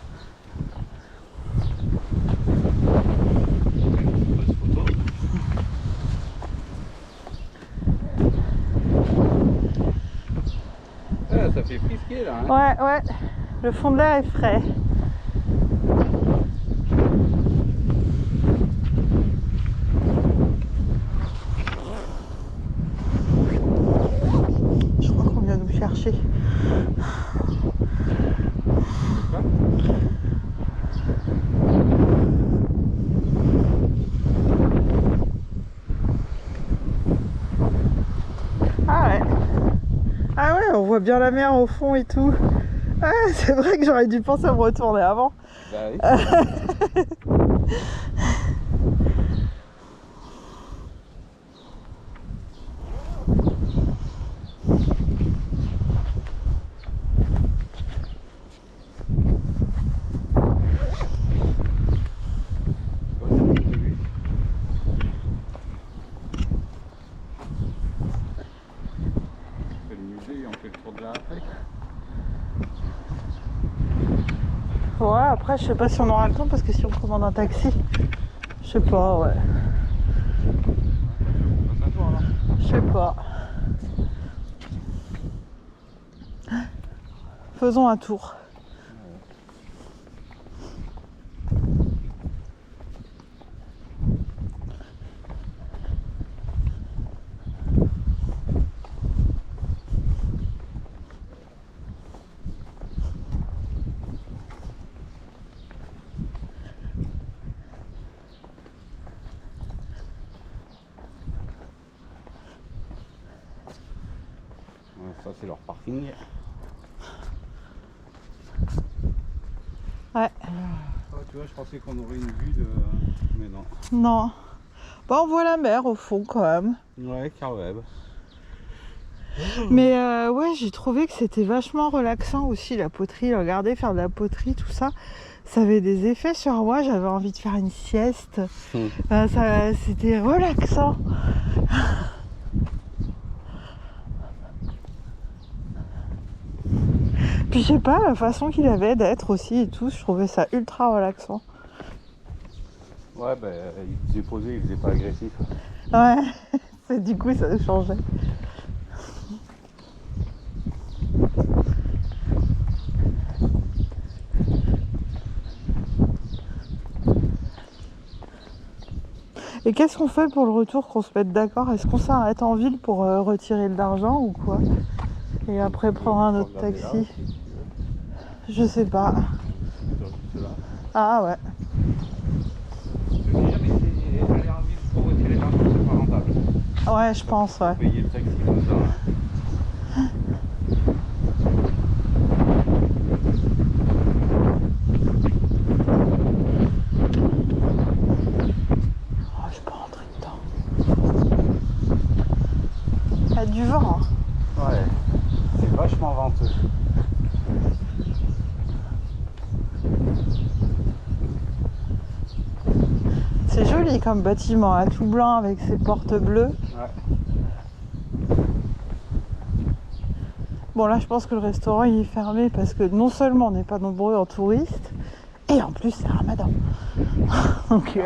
ah, ça fait frisquer là. Hein. Ouais, ouais, le fond de l'air est frais. Je crois qu'on vient nous chercher. Ah ouais. Ah ouais, on voit bien la mer au fond et tout. Ah, c'est vrai que j'aurais dû penser à me retourner avant. Bah oui. Ouais, après, je sais pas si on aura le temps parce que si on commande un taxi, je sais pas, ouais. Je sais pas. Faisons un tour. Ça c'est leur parking. Ouais. Oh, tu vois, je pensais qu'on aurait une vue de... Mais non. Non. Bah, on voit la mer au fond quand même. Ouais, quand même. Mais ouais, j'ai trouvé que c'était vachement relaxant aussi la poterie. Regardez, faire de la poterie, tout ça, ça avait des effets sur moi. J'avais envie de faire une sieste. C'était relaxant. Puis je sais pas, la façon qu'il avait d'être aussi et tout, je trouvais ça ultra relaxant. Ouais, bah, il faisait posé, il faisait pas agressif. Ouais, du coup ça changeait. Et qu'est-ce qu'on fait pour le retour, qu'on se mette d'accord? Est-ce qu'on s'arrête en ville pour retirer de l'argent ou quoi? Et après prendre un autre taxi? Je sais pas. Ah ouais. Je me dis jamais c'est aller en ville pour retirer l'argent, c'est pas rentable. Ouais, je pense, ouais. Payer le taxi comme ça. Oh, je peux rentrer dedans. Il y a du vent. Hein. Ouais, c'est vachement venteux. C'est joli comme bâtiment, là, tout blanc avec ses portes bleues. Ouais. Bon là je pense que le restaurant il est fermé parce que non seulement on n'est pas nombreux en touristes, et en plus c'est Ramadan. Donc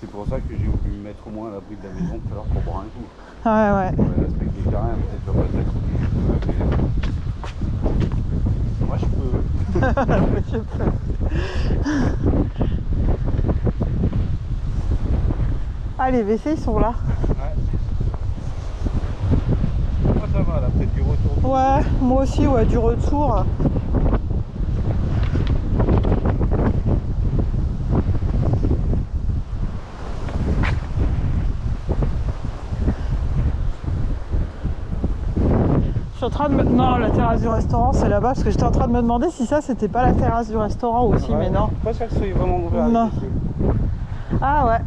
C'est pour ça que j'ai voulu me mettre au moins à l'abri de la maison tout à l'heure pour boire un coup. ouais. Pour respecter les terrains, peut-être pas de moi je peux. Je peux. Ah les WC ils sont là. Ouais. Moi ça va là, peut-être du retour. Ouais, moi aussi ouais, du retour. Je suis en train de me... Non, la terrasse du restaurant c'est là-bas parce que j'étais en train de me demander si ça c'était pas la terrasse du restaurant aussi, Ouais, mais non. Je suis pas sûr que ce soit vraiment ouvert. Non. ici. Ah ouais,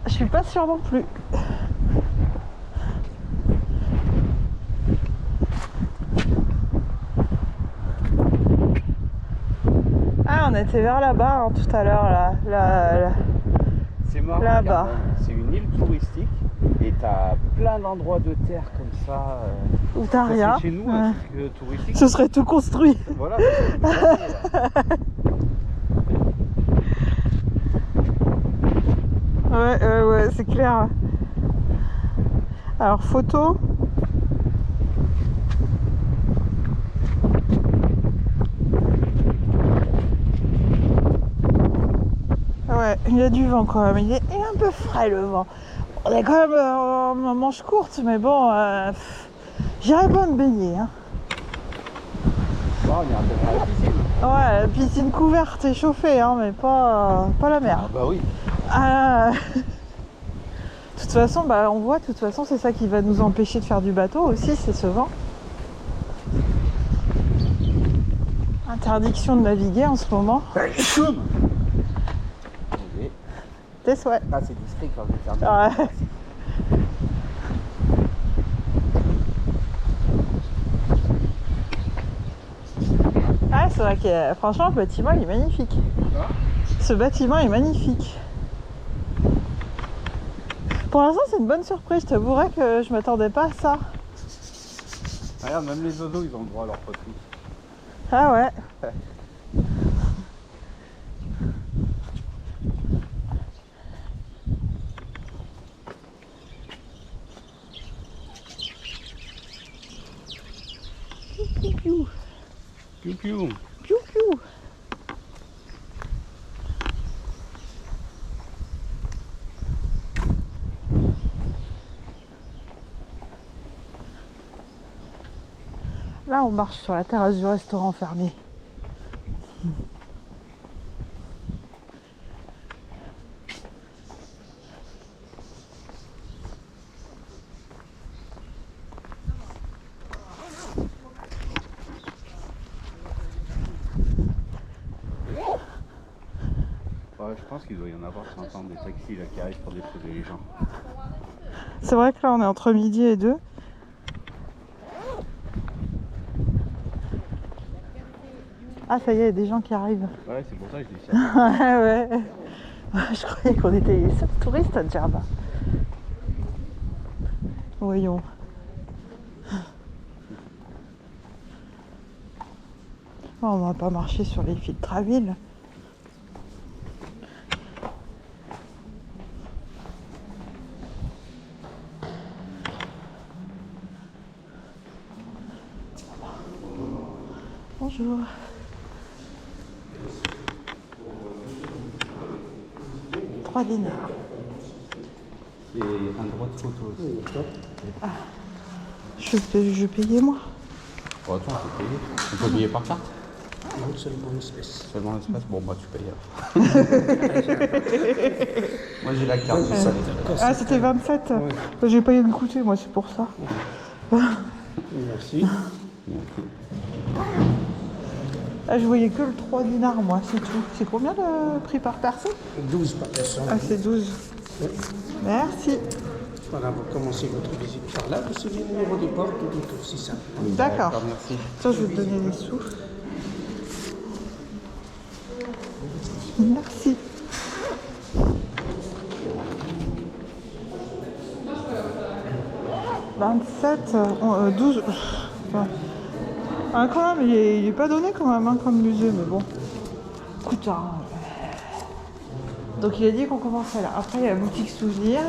je suis pas sûre non plus. Ah, on était vers là-bas hein, tout à l'heure là. C'est marrant, Là-bas. regarde, c'est une île touristique et t'as plein d'endroits de terre comme ça. Où t'as Ça, rien. c'est chez nous, Ouais. un truc touristique. Ce serait tout construit. Voilà, c'est ça. Ouais, c'est clair. Alors, photo. Ouais, il y a du vent quand même. Il est un peu frais le vent. On est quand même en manche courte, mais bon, j'irai pas me baigner. Hein. Bon, on ira peut-être à la piscine. Ouais, la piscine couverte et chauffée, hein, mais pas la mer. Ah bah oui. De toute façon, bah, on voit, de toute façon, c'est ça qui va nous empêcher de faire du bateau aussi, c'est ce vent. Interdiction de naviguer en ce moment. Ok. Tes souhaits. Ah, c'est discret quand je termine. Ouais. Ah, c'est vrai que franchement, le bâtiment il est magnifique. Ah. Ce bâtiment est magnifique. Pour l'instant, c'est une bonne surprise. Je t'avouerais que je m'attendais pas à ça. Regarde, même les oiseaux, ils ont le droit à leur poterie. Ah ouais. Piou piou. Piou piou. Piou piou. Là, on marche sur la terrasse du restaurant fermé. Ouais, je pense qu'il doit y en avoir 50 des taxis là, qui arrivent pour déposer les gens. C'est vrai que là, on est entre midi et 2. Ah, ça y est, il y a des gens qui arrivent. Ouais, c'est pour ça que je dis ça. Ouais. Je croyais qu'on était les seuls touristes à Djerba. Voyons. Oh, on va pas marcher sur les filtres à huile. Bonjour. Trois dinars. Et un droit de photo aussi. Je payais moi. Oh, attends, on peut payer. On peut payer par carte? Non, seulement une espèce. Seulement l'espace? Bon, bah tu payes alors. Moi j'ai la carte, c'est ça. Ah, c'était 27. J'ai pas eu le goûter, moi, c'est pour ça. Merci. Ah, je voyais que le 3 dinars, moi, c'est tout. C'est combien le prix par personne? 12 par personne. Ah, c'est 12. Merci. Voilà, vous commencez votre visite par là, vous suivez le numéro des portes, tout aussi simple. D'accord. Merci. Tiens, je vais te donner les sous. Merci. 27, 12. Enfin, ah, quand même, il est pas donné quand même, hein, comme musée, mais bon. Écoute, hein. Donc il a dit qu'on commençait là. Après, il y a la boutique souvenir.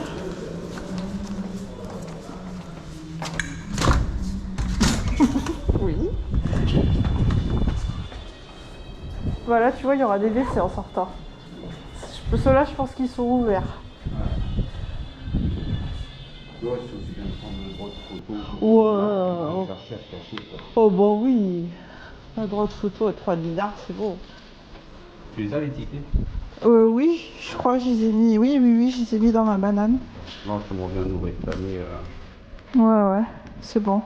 Oui. Voilà, tu vois, il y aura des WC en sortant. Ceux-là, je pense qu'ils sont ouverts. Ouais, c'est aussi bien de prendre le droit de photo. Ouais. Chercher à se cacher, quoi. Oh bah oui. Un droit de photo à 3 dinars, c'est beau. Tu les as les tickets? Oui, je crois que je les ai mis. Oui, je les ai mis dans ma banane. Non, ça m'en vient de nous réclamer. Ouais, c'est bon.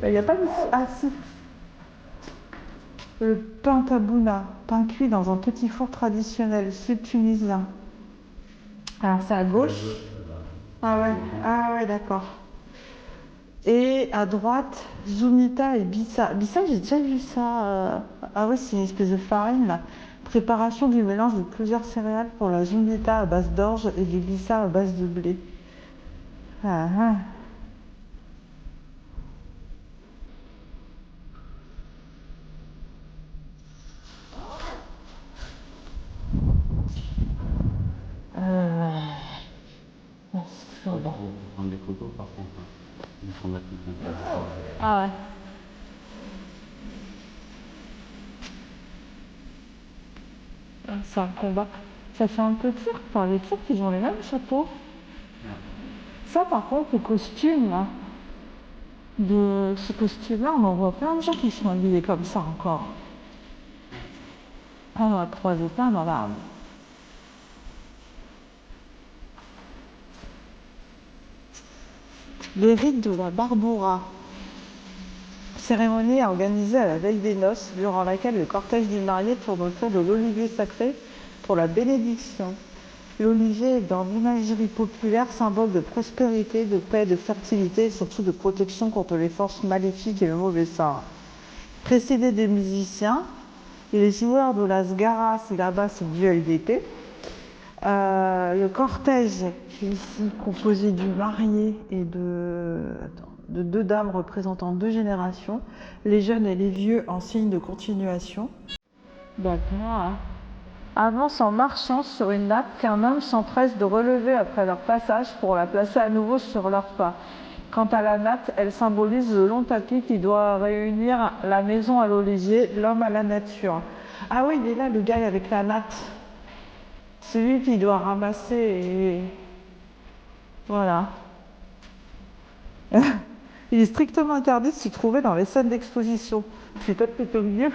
Il n'y a pas de... Ah si. Le pain tabouna, pain cuit dans un petit four traditionnel sud-tunisien. Alors c'est à gauche. Ah ouais, d'accord. Et à droite, Zunita et Bissa. Bissa, j'ai déjà vu ça. Ah ouais, c'est une espèce de farine là. Préparation du mélange de plusieurs céréales pour la Zunita à base d'orge et du Bissa à base de blé. Ah, ah. C'est bon. Faut prendre des photos par contre. Il faut mettre une interview. Ah ouais. C'est un combat. Ça fait un peu cirque. Enfin, les cirques, ils ont les mêmes chapeaux. Ça, par contre, le costume, là, de ce costume-là, on en voit plein de gens qui sont habillés comme ça encore. Ah, on a croisé plein dans l'arbre. Les rites de la Barbora. Cérémonie organisée à la veille des noces, durant laquelle le cortège du marié tourne autour de l'olivier sacré pour la bénédiction. L'olivier est dans l'imagerie populaire symbole de prospérité, de paix, de fertilité et surtout de protection contre les forces maléfiques et le mauvais sort. Précédé des musiciens et les joueurs de la sgara et la basse du LDP, le cortège est ici composé du marié et de deux dames représentant deux générations, les jeunes et les vieux en signe de continuation. D'accord. Avance en marchant sur une nappe qu'un homme s'empresse de relever après leur passage pour la placer à nouveau sur leurs pas. Quant à la natte, elle symbolise le long tapis qui doit réunir la maison à l'olivier, l'homme à la nature. Ah oui, il est là, le gars avec la natte. C'est lui qui doit ramasser et... Voilà. Il est strictement interdit de s'y trouver dans les scènes d'exposition. C'est peut-être plutôt mieux.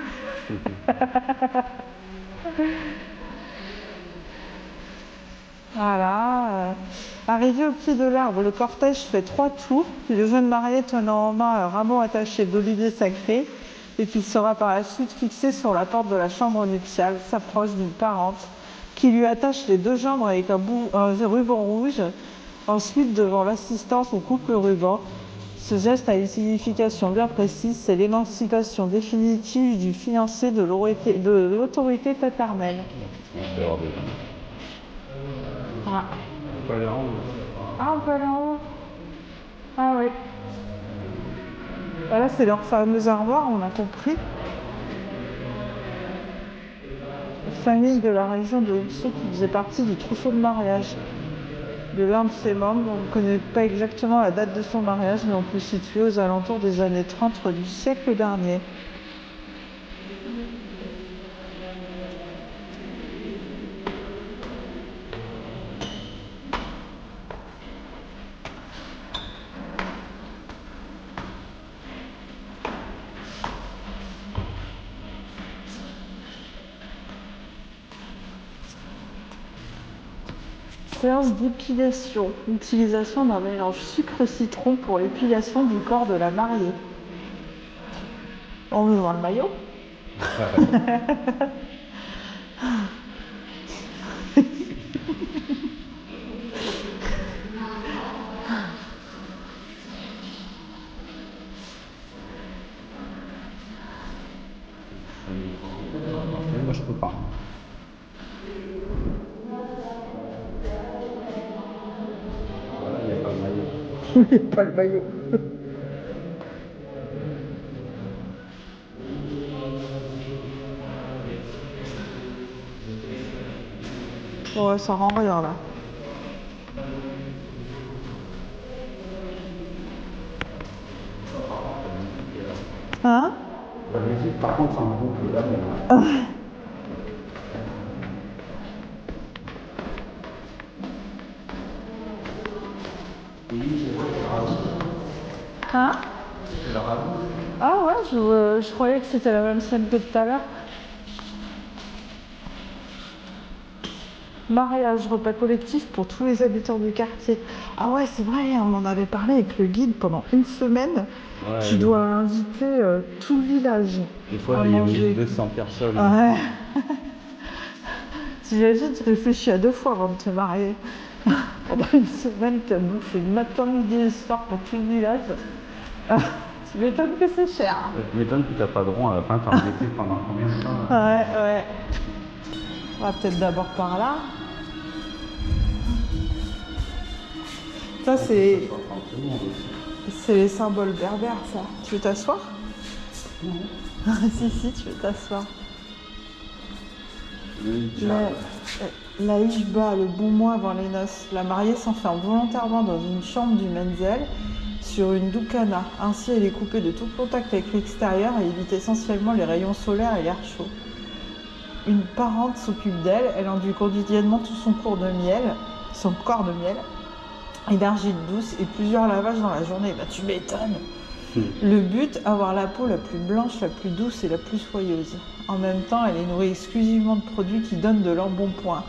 Voilà. Arrivé au pied de l'arbre, le cortège fait 3 tours, puis le jeune marié tenant en main un rameau attaché d'olivier sacré, et puis sera par la suite fixé sur la porte de la chambre nuptiale, s'approche d'une parente, qui lui attache les 2 jambes avec un ruban rouge. Ensuite, devant l'assistance, on coupe le ruban. Ce geste a une signification bien précise, c'est l'émancipation définitive du fiancé de l'autorité paternelle. Ah. On peut aller en haut. Ah, on peut aller en haut. Ah oui. Voilà, c'est leur fameux armoire, on a compris. Famille de la région de Houssaye qui faisait partie du trousseau de mariage de l'un de ses membres. On ne connaît pas exactement la date de son mariage, mais on peut situer aux alentours des années 30 du siècle dernier. Séance d'épilation. Utilisation d'un mélange sucre-citron pour l'épilation du corps de la mariée. On veut voir le maillot. Moi, je peux pas. Voilà, il n'y a pas le maillot. Il n'y a pas le maillot. Ouais, ça rend rien là. Hein? La musique, par contre, c'est une boucle là, mais... Hein? Ah ouais, je croyais que c'était la même scène que tout à l'heure. Mariage, repas collectif pour tous les habitants du quartier. Ah ouais, c'est vrai, on en avait parlé avec le guide pendant une semaine. Ouais, Tu dois inviter tout le village. des fois, à il y manger. avait 200 personnes. Ouais. T'imagines, tu réfléchis à 2 fois avant de te marier. Pendant une semaine, tu as bouffé matin, midi et soir pour tout le village. Tu m'étonnes que c'est cher. Je m'étonne que tu n'as pas de rond à la fin, t'en étais pendant combien de temps là? Ouais, ouais. On va peut-être d'abord par là. Ça, c'est les symboles berbères, ça. Tu veux t'asseoir? Non. Si, tu veux t'asseoir. La Ishba, le bon mois avant les noces. La mariée s'enferme volontairement dans une chambre du Menzel sur une doukana. Ainsi, elle est coupée de tout contact avec l'extérieur et évite essentiellement les rayons solaires et l'air chaud. Une parente s'occupe d'elle. Elle induit quotidiennement tout son corps de miel, énergie douce et plusieurs lavages dans la journée. Bah, tu m'étonnes. Le but, avoir la peau la plus blanche, la plus douce et la plus soyeuse. En même temps, elle est nourrie exclusivement de produits qui donnent de l'embonpoint.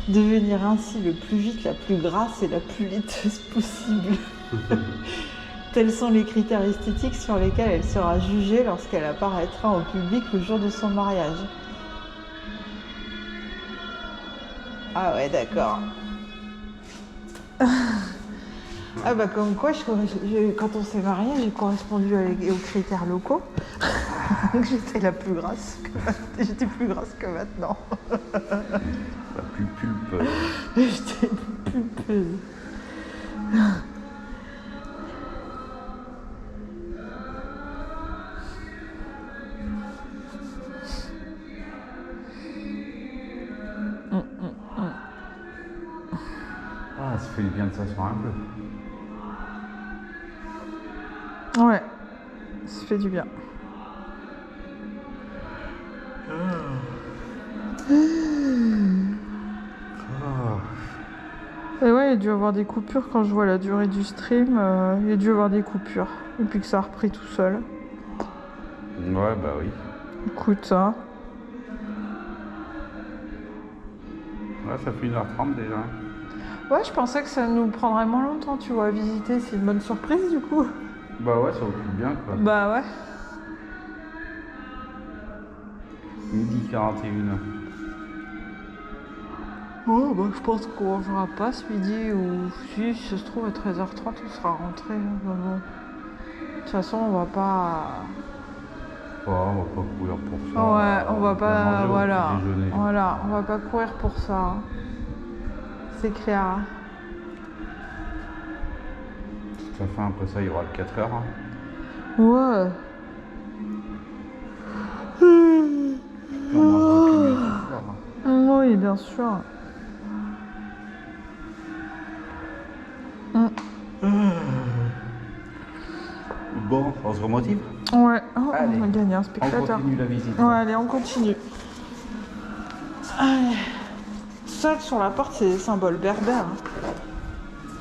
Devenir ainsi le plus vite la plus grasse et la plus laiteuse possible. Tels sont les critères esthétiques sur lesquels elle sera jugée lorsqu'elle apparaîtra au public le jour de son mariage. Ah ouais, d'accord. Ah bah comme quoi, quand on s'est mariés, j'ai correspondu aux critères locaux. J'étais la plus grasse j'étais plus grasse que maintenant. La plus pulpeuse. J'étais plus pulpeuse. Ah, ça fait du bien de s'asseoir un peu. Ouais, ça fait du bien. Et ouais, il y a dû avoir des coupures quand je vois la durée du stream. Il y a dû avoir des coupures. Et puis que ça a repris tout seul. Ouais, bah oui. Écoute, hein. Ouais, ça fait 1h30 déjà. Ouais, je pensais que ça nous prendrait moins longtemps, tu vois, à visiter. C'est une bonne surprise, du coup. Bah ouais, ça occupe bien quoi. Bah ouais. Midi 41. Oh, bah je pense qu'on mangera pas ce midi, ou si ça se trouve à 13h30, on sera rentré. Bah bon. De toute façon, on va pas... Oh, on va pas courir pour ça. Ouais, on va pas... manger au Voilà. petit déjeuner. Voilà, on va pas courir pour ça. C'est clair. De toute façon, après ça, il y aura le 4h. Ouais. On mangera plus mieux ce soir. Oui, bien sûr. Bon, on se remotive. Ouais, oh, Allez, on a gagné un on spectateur. continue la visite. Ouais, allez, on continue. Allez. Ça, sur la porte, c'est des symboles berbères.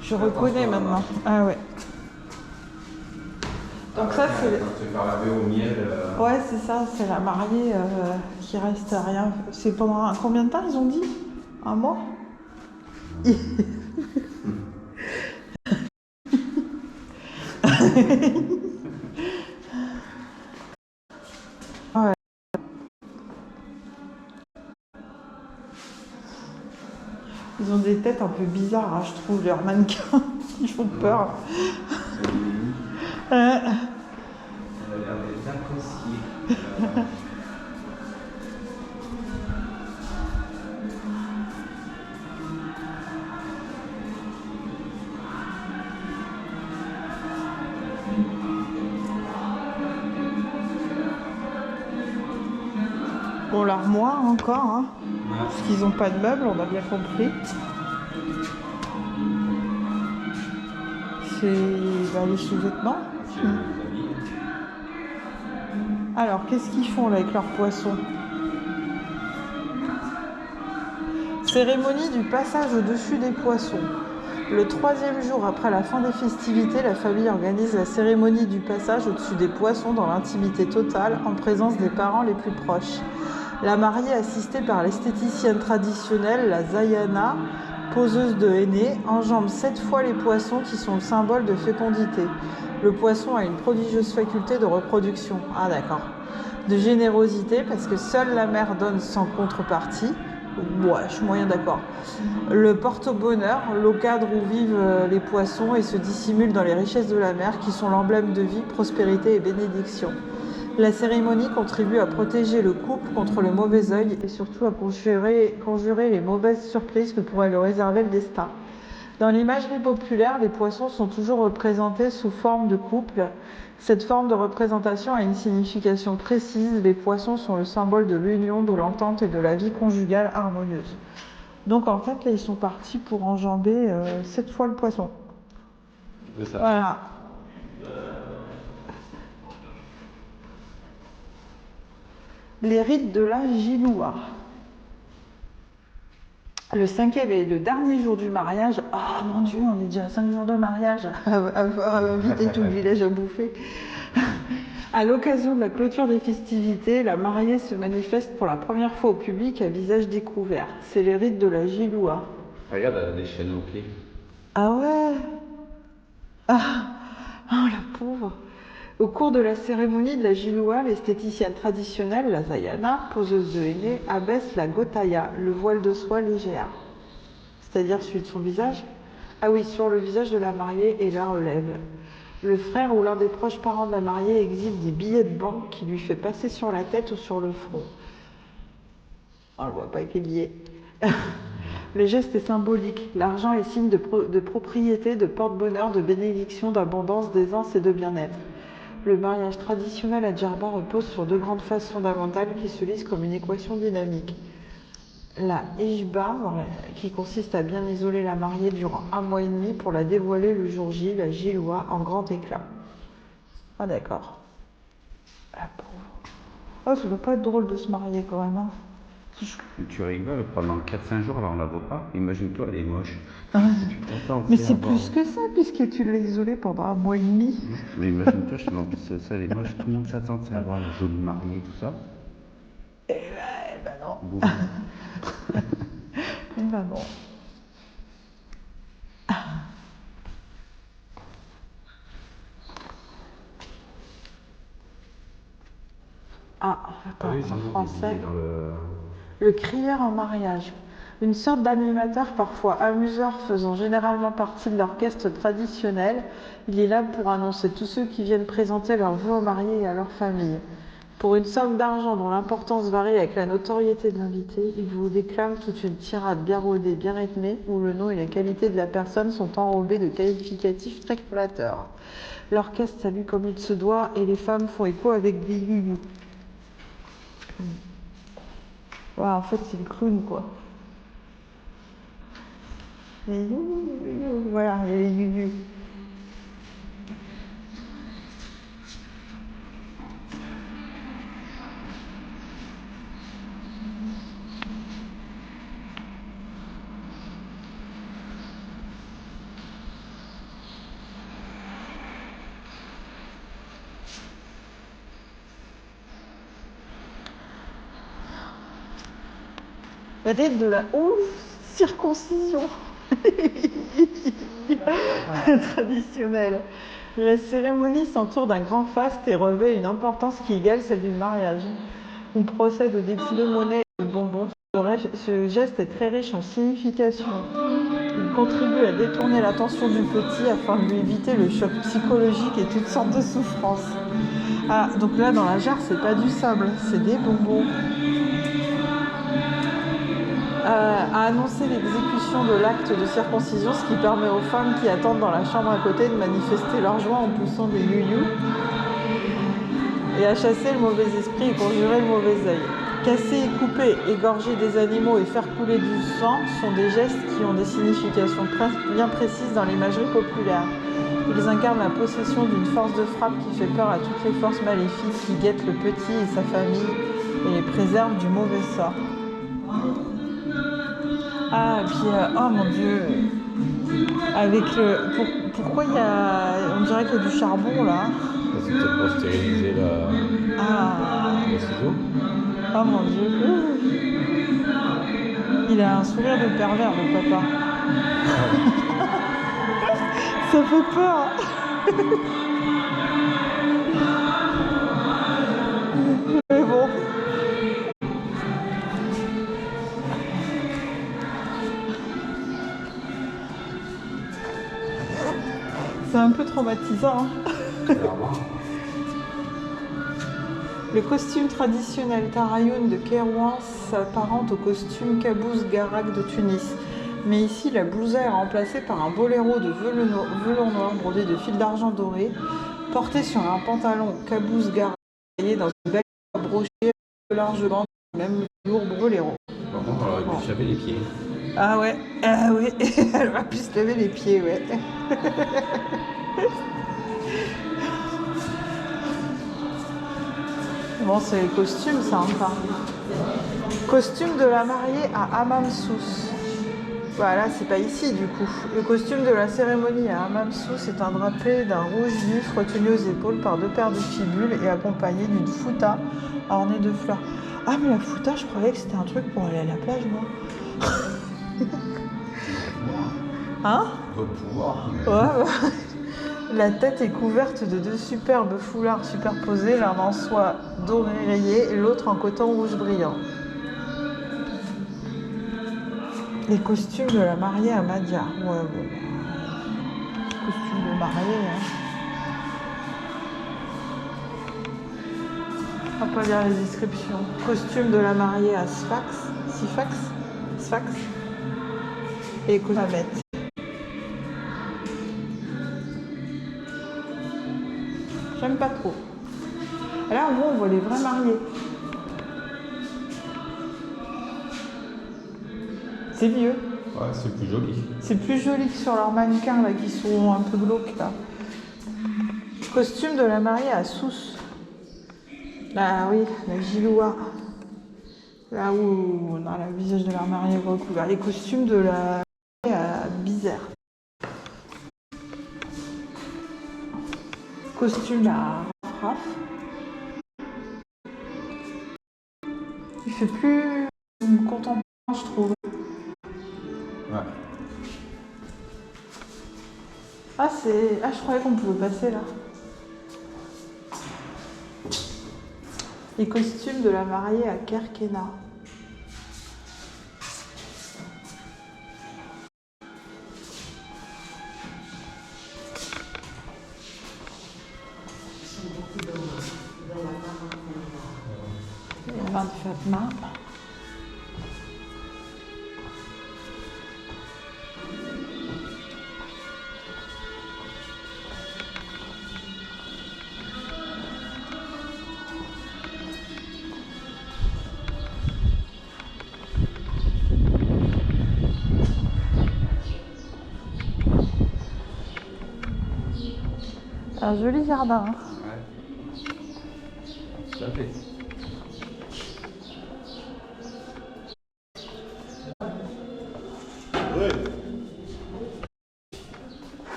Je reconnais maintenant. Ah ouais. Donc ça, c'est... Se faire laver au miel. Ouais, c'est ça, c'est la mariée qui reste à rien. C'est pendant combien de temps, ils ont dit? Un mois? Ouais. Ils ont des têtes un peu bizarres, hein, je trouve, leurs mannequins. Ils font peur. Elle a l'air d'être appréciée. Bon, l'armoire encore, hein, parce qu'ils n'ont pas de meubles, on a bien compris. C'est les sous-vêtements. Alors, qu'est-ce qu'ils font là avec leurs poissons? Cérémonie du passage au-dessus des poissons. Le 3e jour après la fin des festivités, la famille organise la cérémonie du passage au-dessus des poissons dans l'intimité totale, en présence des parents les plus proches. La mariée, assistée par l'esthéticienne traditionnelle, la Zayana, poseuse de henné, enjambe 7 fois les poissons qui sont le symbole de fécondité. Le poisson a une prodigieuse faculté de reproduction. Ah d'accord. De générosité, parce que seule la mère donne sans contrepartie. Ouais, je suis moyen d'accord. Le porte-bonheur, l'eau cadre où vivent les poissons et se dissimulent dans les richesses de la mer qui sont l'emblème de vie, prospérité et bénédiction. La cérémonie contribue à protéger le couple contre le mauvais œil et surtout à conjurer les mauvaises surprises que pourrait leur réserver le destin. Dans l'imagerie populaire, les poissons sont toujours représentés sous forme de couple. Cette forme de représentation a une signification précise. Les poissons sont le symbole de l'union, de l'entente et de la vie conjugale harmonieuse. Donc en fait, là, ils sont partis pour enjamber 7 fois le poisson. C'est ça. Voilà. Les rites de la Giloua. Le 5e et le dernier jour du mariage. Oh mon Dieu, on est déjà à 5 jours de mariage. À inviter tout le village à bouffer. À l'occasion de la clôture des festivités, la mariée se manifeste pour la première fois au public à visage découvert. C'est les rites de la Giloua. Regarde, elle a des chaînes aux pieds. Ah ouais. Ah, oh la pauvre. Au cours de la cérémonie de la Giloua, l'esthéticienne traditionnelle, la Zayana, poseuse de henné, abaisse la gotaya, le voile de soie légère. C'est-à-dire celui de son visage? Ah oui, sur le visage de la mariée et la relève. Le frère ou l'un des proches parents de la mariée exhibe des billets de banque qui lui fait passer sur la tête ou sur le front. On ne le voit pas avec les billets. Le geste est symbolique. L'argent est signe de propriété, de porte-bonheur, de bénédiction, d'abondance, d'aisance et de bien-être. Le mariage traditionnel à Djerba repose sur 2 grandes phases fondamentales qui se lisent comme une équation dynamique. La Ijba, qui consiste à bien isoler la mariée durant 1 mois et demi pour la dévoiler le jour J, la Giloua, en grand éclat. Ah d'accord. La pauvre. Oh, ça doit pas être drôle de se marier quand même. Hein. Tu rigoles, pendant 4-5 jours, alors on la voit pas. Imagine-toi, elle est moche. Mais c'est plus que ça, puisque tu l'as isolée pendant 1 mois et demi. Mais imagine-toi, je te dis en plus, ça, elle est moche. Tout le monde s'attend à avoir la jolie mariée, tout ça. Eh ben non. Bon. Eh ben non. Ah, attends, en français. Le crieur en mariage. Une sorte d'animateur, parfois amuseur, faisant généralement partie de l'orchestre traditionnel. Il est là pour annoncer tous ceux qui viennent présenter leurs vœux aux mariés et à leur famille. Pour une somme d'argent dont l'importance varie avec la notoriété de l'invité, il vous déclame toute une tirade bien rodée, bien rythmée, où le nom et la qualité de la personne sont enrobés de qualificatifs très flatteurs. L'orchestre salue comme il se doit et les femmes font écho avec des yuyu. Ouais, en fait, c'est le clown, quoi. Les yuyu, voilà, il y a les yuyu. Rite de la circoncision traditionnelle. La cérémonie s'entoure d'un grand faste et revêt une importance qui égale celle du mariage. On procède au dépôt de monnaie et de bonbons. Ce geste est très riche en signification. Il contribue à détourner l'attention du petit afin de lui éviter le choc psychologique et toutes sortes de souffrances. Ah, donc là dans la jarre, c'est pas du sable, c'est des bonbons. A annoncé l'exécution de l'acte de circoncision, ce qui permet aux femmes qui attendent dans la chambre à côté de manifester leur joie en poussant des you-you et à chasser le mauvais esprit et conjurer le mauvais œil. Casser et couper, égorger des animaux et faire couler du sang sont des gestes qui ont des significations bien précises dans l'imagerie populaire. Ils incarnent la possession d'une force de frappe qui fait peur à toutes les forces maléfiques qui guettent le petit et sa famille et les préservent du mauvais sort. Ah, et puis, oh mon Dieu, avec le... pourquoi il y a... On dirait qu'il y a du charbon, là. C'est peut-être pour stériliser le ciseau. Oh mon Dieu. Il a un sourire de pervers, le papa. Ça fait peur. Mais bon. C'est un peu traumatisant. Le costume traditionnel Tarayoun de Kérouan s'apparente au costume Kabouz Garak de Tunis. Mais ici, la blousa est remplacée par un boléro de velours noir brodé de fils d'argent doré, porté sur un pantalon Kabouz Garak taillé dans une belle brochée de large bande, même lourd boléro. Par contre, on aurait pu se laver les pieds. Ah ouais, elle aurait pu se laver les pieds, ouais. Bon, c'est les costumes, ça encore. Costume de la mariée à Hammam-Sous. Voilà, c'est pas ici du coup. Le costume de la cérémonie à Hammam-Sous est un drapé d'un rouge vif retenu aux épaules par 2 paires de fibules et accompagné d'une fouta ornée de fleurs. Ah, mais la fouta, je croyais que c'était un truc pour aller à la plage, moi. Hein? Ouais. La tête est couverte de 2 superbes foulards superposés, l'un en soie doré rayé et l'autre en coton rouge brillant. Les costumes de la mariée à Madia. Ouais, bon. Costume de mariée, hein. On va pas lire les descriptions. Costume de la mariée à Sfax. Et costume à mettre. J'aime pas trop. Là, au moins, on voit les vrais mariés. C'est mieux. Ouais, c'est plus joli. C'est plus joli que sur leurs mannequins, là, qui sont un peu glauques, là. Costume de la mariée à Sousse. Ah oui, la Giloua. Là où on a le visage de la mariée recouvert. Les costumes de la mariée à Bizère. Costume à Raf. Il fait plus contemporain, je trouve. Ouais. Ah, je croyais qu'on pouvait passer là. Les costumes de la mariée à Kerkena. Les mains de Fatma. Un joli jardin. Hein. Ouais. Tout à fait.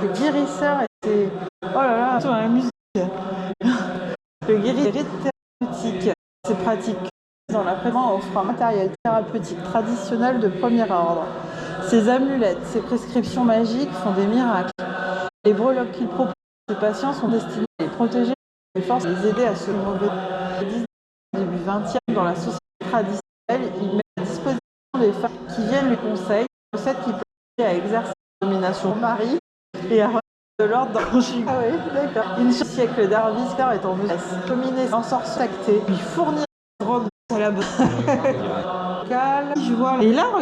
Le guérisseur était... Oh là là, sur la musique. Le guérisseur thérapeutique, c'est pratique. Dans la prévention offre un matériel thérapeutique traditionnel de premier ordre. Ces amulettes, ces prescriptions magiques font des miracles. Les breloques qu'il propose à ses patients sont destinées à les protéger, les forces, les aider à se mauvais début 20e dans la société traditionnelle. Il met à disposition des femmes qui viennent lui conseiller des recettes qui peuvent aider à exercer la domination au mari et à remettre de l'ordre dans le conjugal. Ah oui, d'accord. Une siècle d'Arviscar est en mesure de dominer sans sorcier, lui fournir des drogues à la bonne. Et là,